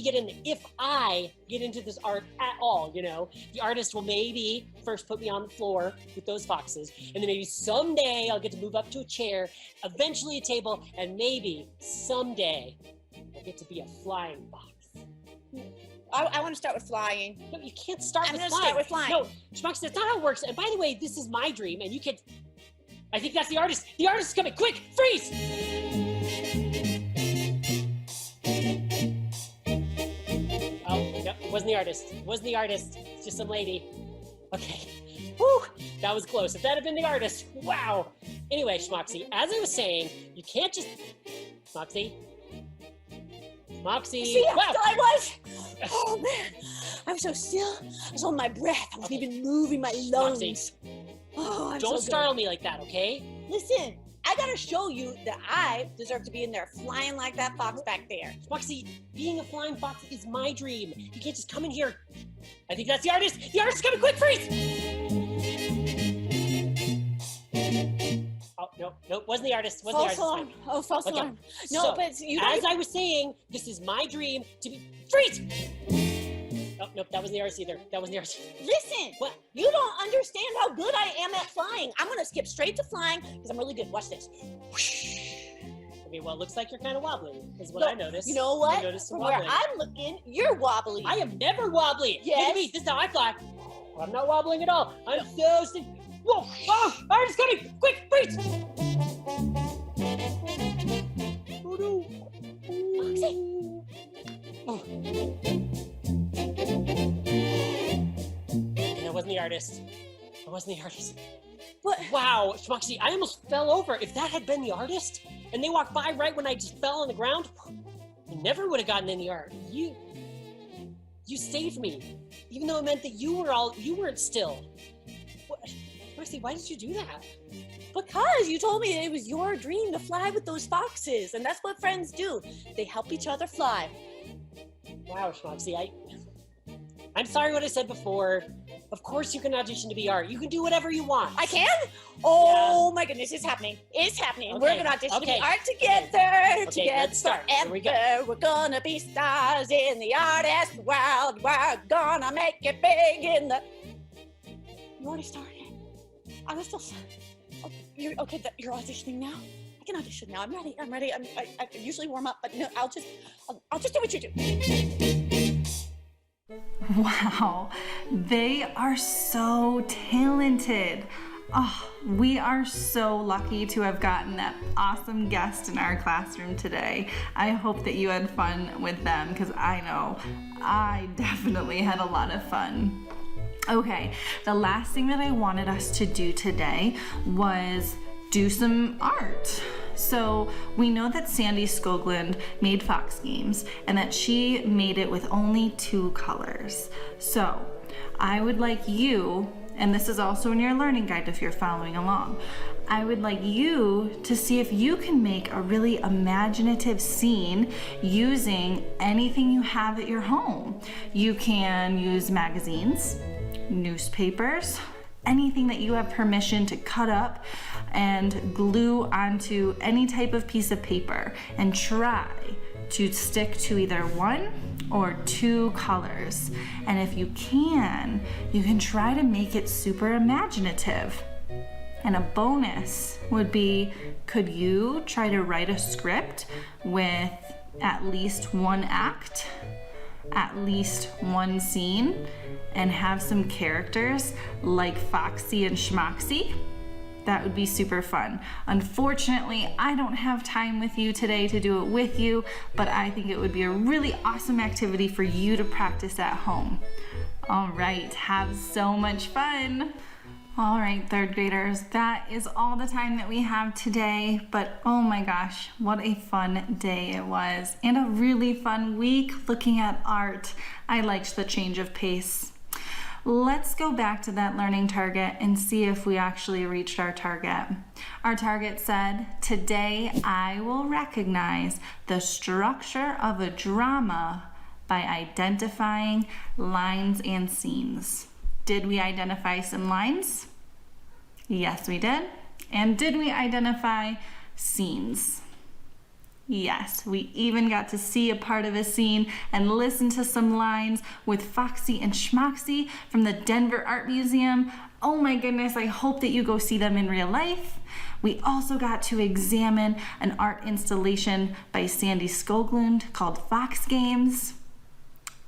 I get into this art at all, the artist will maybe first put me on the floor with those foxes, and then maybe someday I'll get to move up to a chair, eventually a table, and maybe someday I'll get to be a flying fox. I want to start with flying. No, you can't start with flying. I'm going to start with flying. No, Schmucks, that's not how it works. And by the way, this is my dream, and you can't... I think that's the artist. The artist is coming. Quick, freeze! Oh, no, it wasn't the artist. It's just some lady. Okay. Whew, that was close. If that had been the artist, wow. Anyway, Schmoxy, as I was saying, you can't just... Schmoxy? See how still I was? Oh, man. I'm so still. I was holding my breath. I wasn't even moving my lungs. Schmoxy, Oh, I'm don't so startle me like that, okay? Listen, I gotta show you that I deserve to be in there flying like that fox back there. Schmoxy, being a flying fox is my dream. You can't just come in here. I think that's the artist. The artist is coming. Quick, freeze! Oh, no, wasn't the artist. False alarm. Oh, false alarm. No, so, but you as I was saying, this is my dream to be... Freeze! Oh, nope, that wasn't the artist either. Listen, What? you don't understand how good I am at flying. I'm gonna skip straight to flying because I'm really good. Watch this. Okay, well, it looks like you're kind of wobbly, is what No, I noticed. You know what? I noticed some From where wobbling. I'm looking, you're wobbly. I am never wobbly. Yes. Look at me. This is how I fly. I'm not wobbling at all. I'm so stiff. Whoa! Oh! Artist coming! Quick, freeze! Oh no! Oh. That wasn't the artist. What? Wow, Schmuxy, I almost fell over. If that had been the artist, and they walked by right when I just fell on the ground, I never would have gotten any art. You saved me, even though it meant that you weren't still. Schmuxy, why did you do that? Because you told me it was your dream to fly with those foxes, and that's what friends do. They help each other fly. Wow, Schmuxy, I'm sorry what I said before. Of course you can audition to be art. You can do whatever you want. I can? Oh my goodness, it's happening. It's happening. Okay, We're gonna audition to okay. be art together. Okay, let's start. Here we go. We're gonna be stars in the artist world. We're gonna make it big in the... You already started. I was still... Oh, you're auditioning now? I can audition now. I'm ready. I usually warm up, but no, I'll just do what you do. Wow, they are so talented. Oh, we are so lucky to have gotten that awesome guest in our classroom today. I hope that you had fun with them because I know I definitely had a lot of fun. Okay, the last thing that I wanted us to do today was do some art. So we know that Sandy Skoglund made Fox Games and that she made it with only 2 colors. So I would like you, and this is also in your learning guide if you're following along, I would like you to see if you can make a really imaginative scene using anything you have at your home. You can use magazines, newspapers, anything that you have permission to cut up and glue onto any type of piece of paper and try to stick to either 1 or 2 colors. And if you can try to make it super imaginative. And a bonus would be, could you try to write a script with at least one act, at least one scene, and have some characters like Foxy and Schmoxy? That would be super fun. Unfortunately, I don't have time with you today to do it with you, but I think it would be a really awesome activity for you to practice at home. All right, have so much fun. All right, third graders, that is all the time that we have today, but oh my gosh, what a fun day it was, and a really fun week looking at art. I liked the change of pace. Let's go back to that learning target and see if we actually reached our target. Our target said, today I will recognize the structure of a drama by identifying lines and scenes. Did we identify some lines? Yes, we did. And did we identify scenes? Yes, we even got to see a part of a scene and listen to some lines with Foxy and Schmoxy from the Denver Art Museum. Oh my goodness, I hope that you go see them in real life. We also got to examine an art installation by Sandy Skoglund called Fox Games.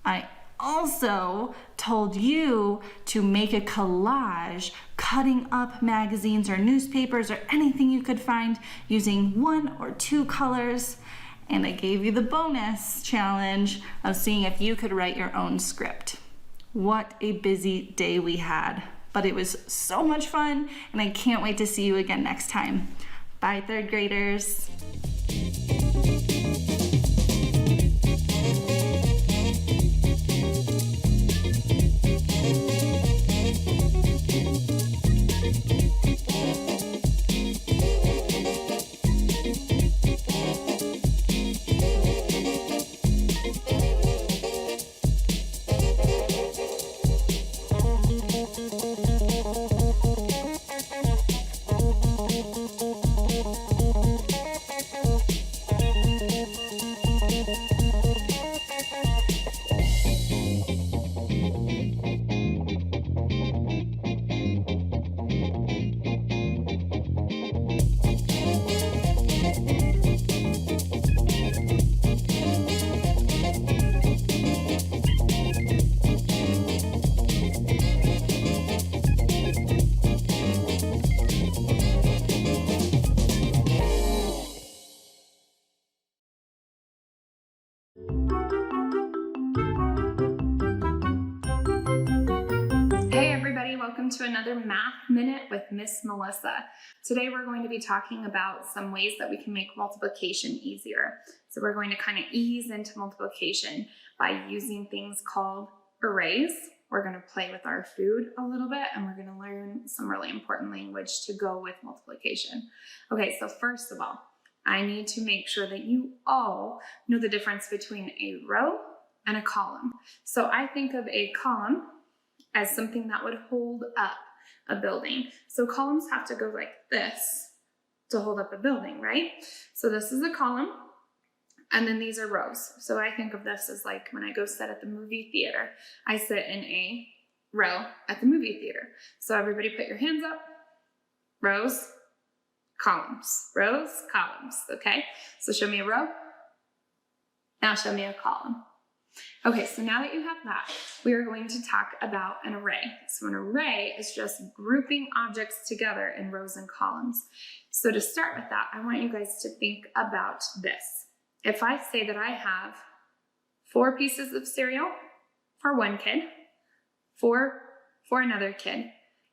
I also told you to make a collage cutting up magazines or newspapers or anything you could find using 1 or 2 colors, and I gave you the bonus challenge of seeing if you could write your own script. What a busy day we had, but it was so much fun, and I can't wait to see you again next time. Bye, third graders. Welcome to another Math Minute with Miss Melissa. Today we're going to be talking about some ways that we can make multiplication easier. So we're going to kind of ease into multiplication by using things called arrays. We're going to play with our food a little bit, and we're going to learn some really important language to go with multiplication. Okay, so first of all, I need to make sure that you all know the difference between a row and a column. So I think of a column as something that would hold up a building. So columns have to go like this to hold up a building, right? So this is a column, and then these are rows. So I think of this as like when I go sit at the movie theater, I sit in a row at the movie theater. So everybody put your hands up. Rows, columns, rows, columns, okay? So show me a row. Now show me a column. Okay, so now that you have that, we are going to talk about an array. So an array is just grouping objects together in rows and columns. So to start with that, I want you guys to think about this. If I say that I have 4 pieces of cereal for one kid, 4 for another kid,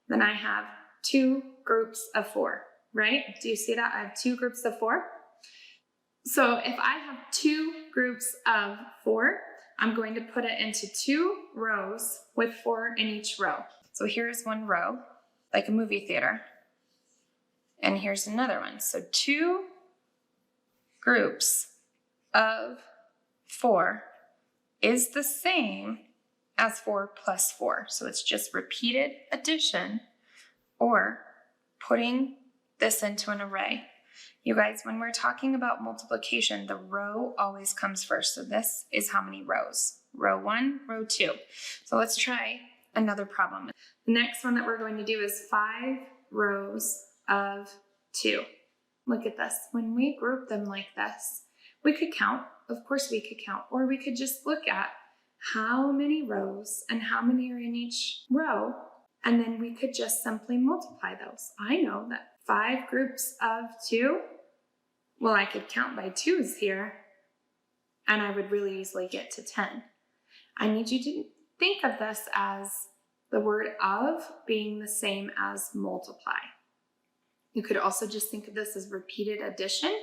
then I have 2 groups of 4, right? Do you see that? I have 2 groups of 4. So if I have 2 groups of 4, I'm going to put it into 2 rows with 4 in each row. So here's one row, like a movie theater. And here's another one. So 2 groups of 4 is the same as 4 plus 4. So it's just repeated addition or putting this into an array. You guys, when we're talking about multiplication, the row always comes first. So this is how many rows? Row 1, row 2. So let's try another problem. The next one that we're going to do is 5 rows of 2. Look at this. When we group them like this, we could count. Of course we could count. Or we could just look at how many rows and how many are in each row. And then we could just simply multiply those. I know that 5 groups of 2, well, I could count by 2s here, and I would really easily get to 10. I need you to think of this as the word of being the same as multiply. You could also just think of this as repeated addition.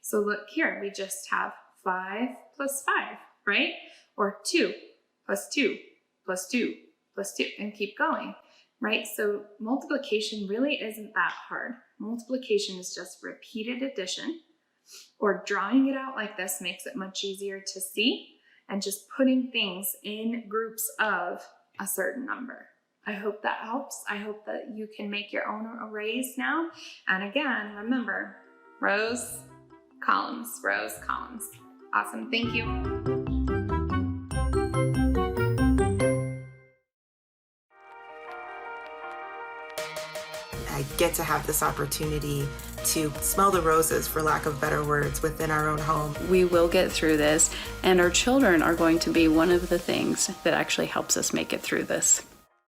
So look here, we just have 5 plus 5, right? Or 2 plus 2 plus 2 plus 2, and keep going, right? So multiplication really isn't that hard. Multiplication is just repeated addition, or drawing it out like this makes it much easier to see, and just putting things in groups of a certain number. I hope that helps. I hope that you can make your own arrays now. And again, remember, rows, columns, rows, columns. Awesome, thank you. I get to have this opportunity to smell the roses, for lack of better words, within our own home. We will get through this, and our children are going to be one of the things that actually helps us make it through this.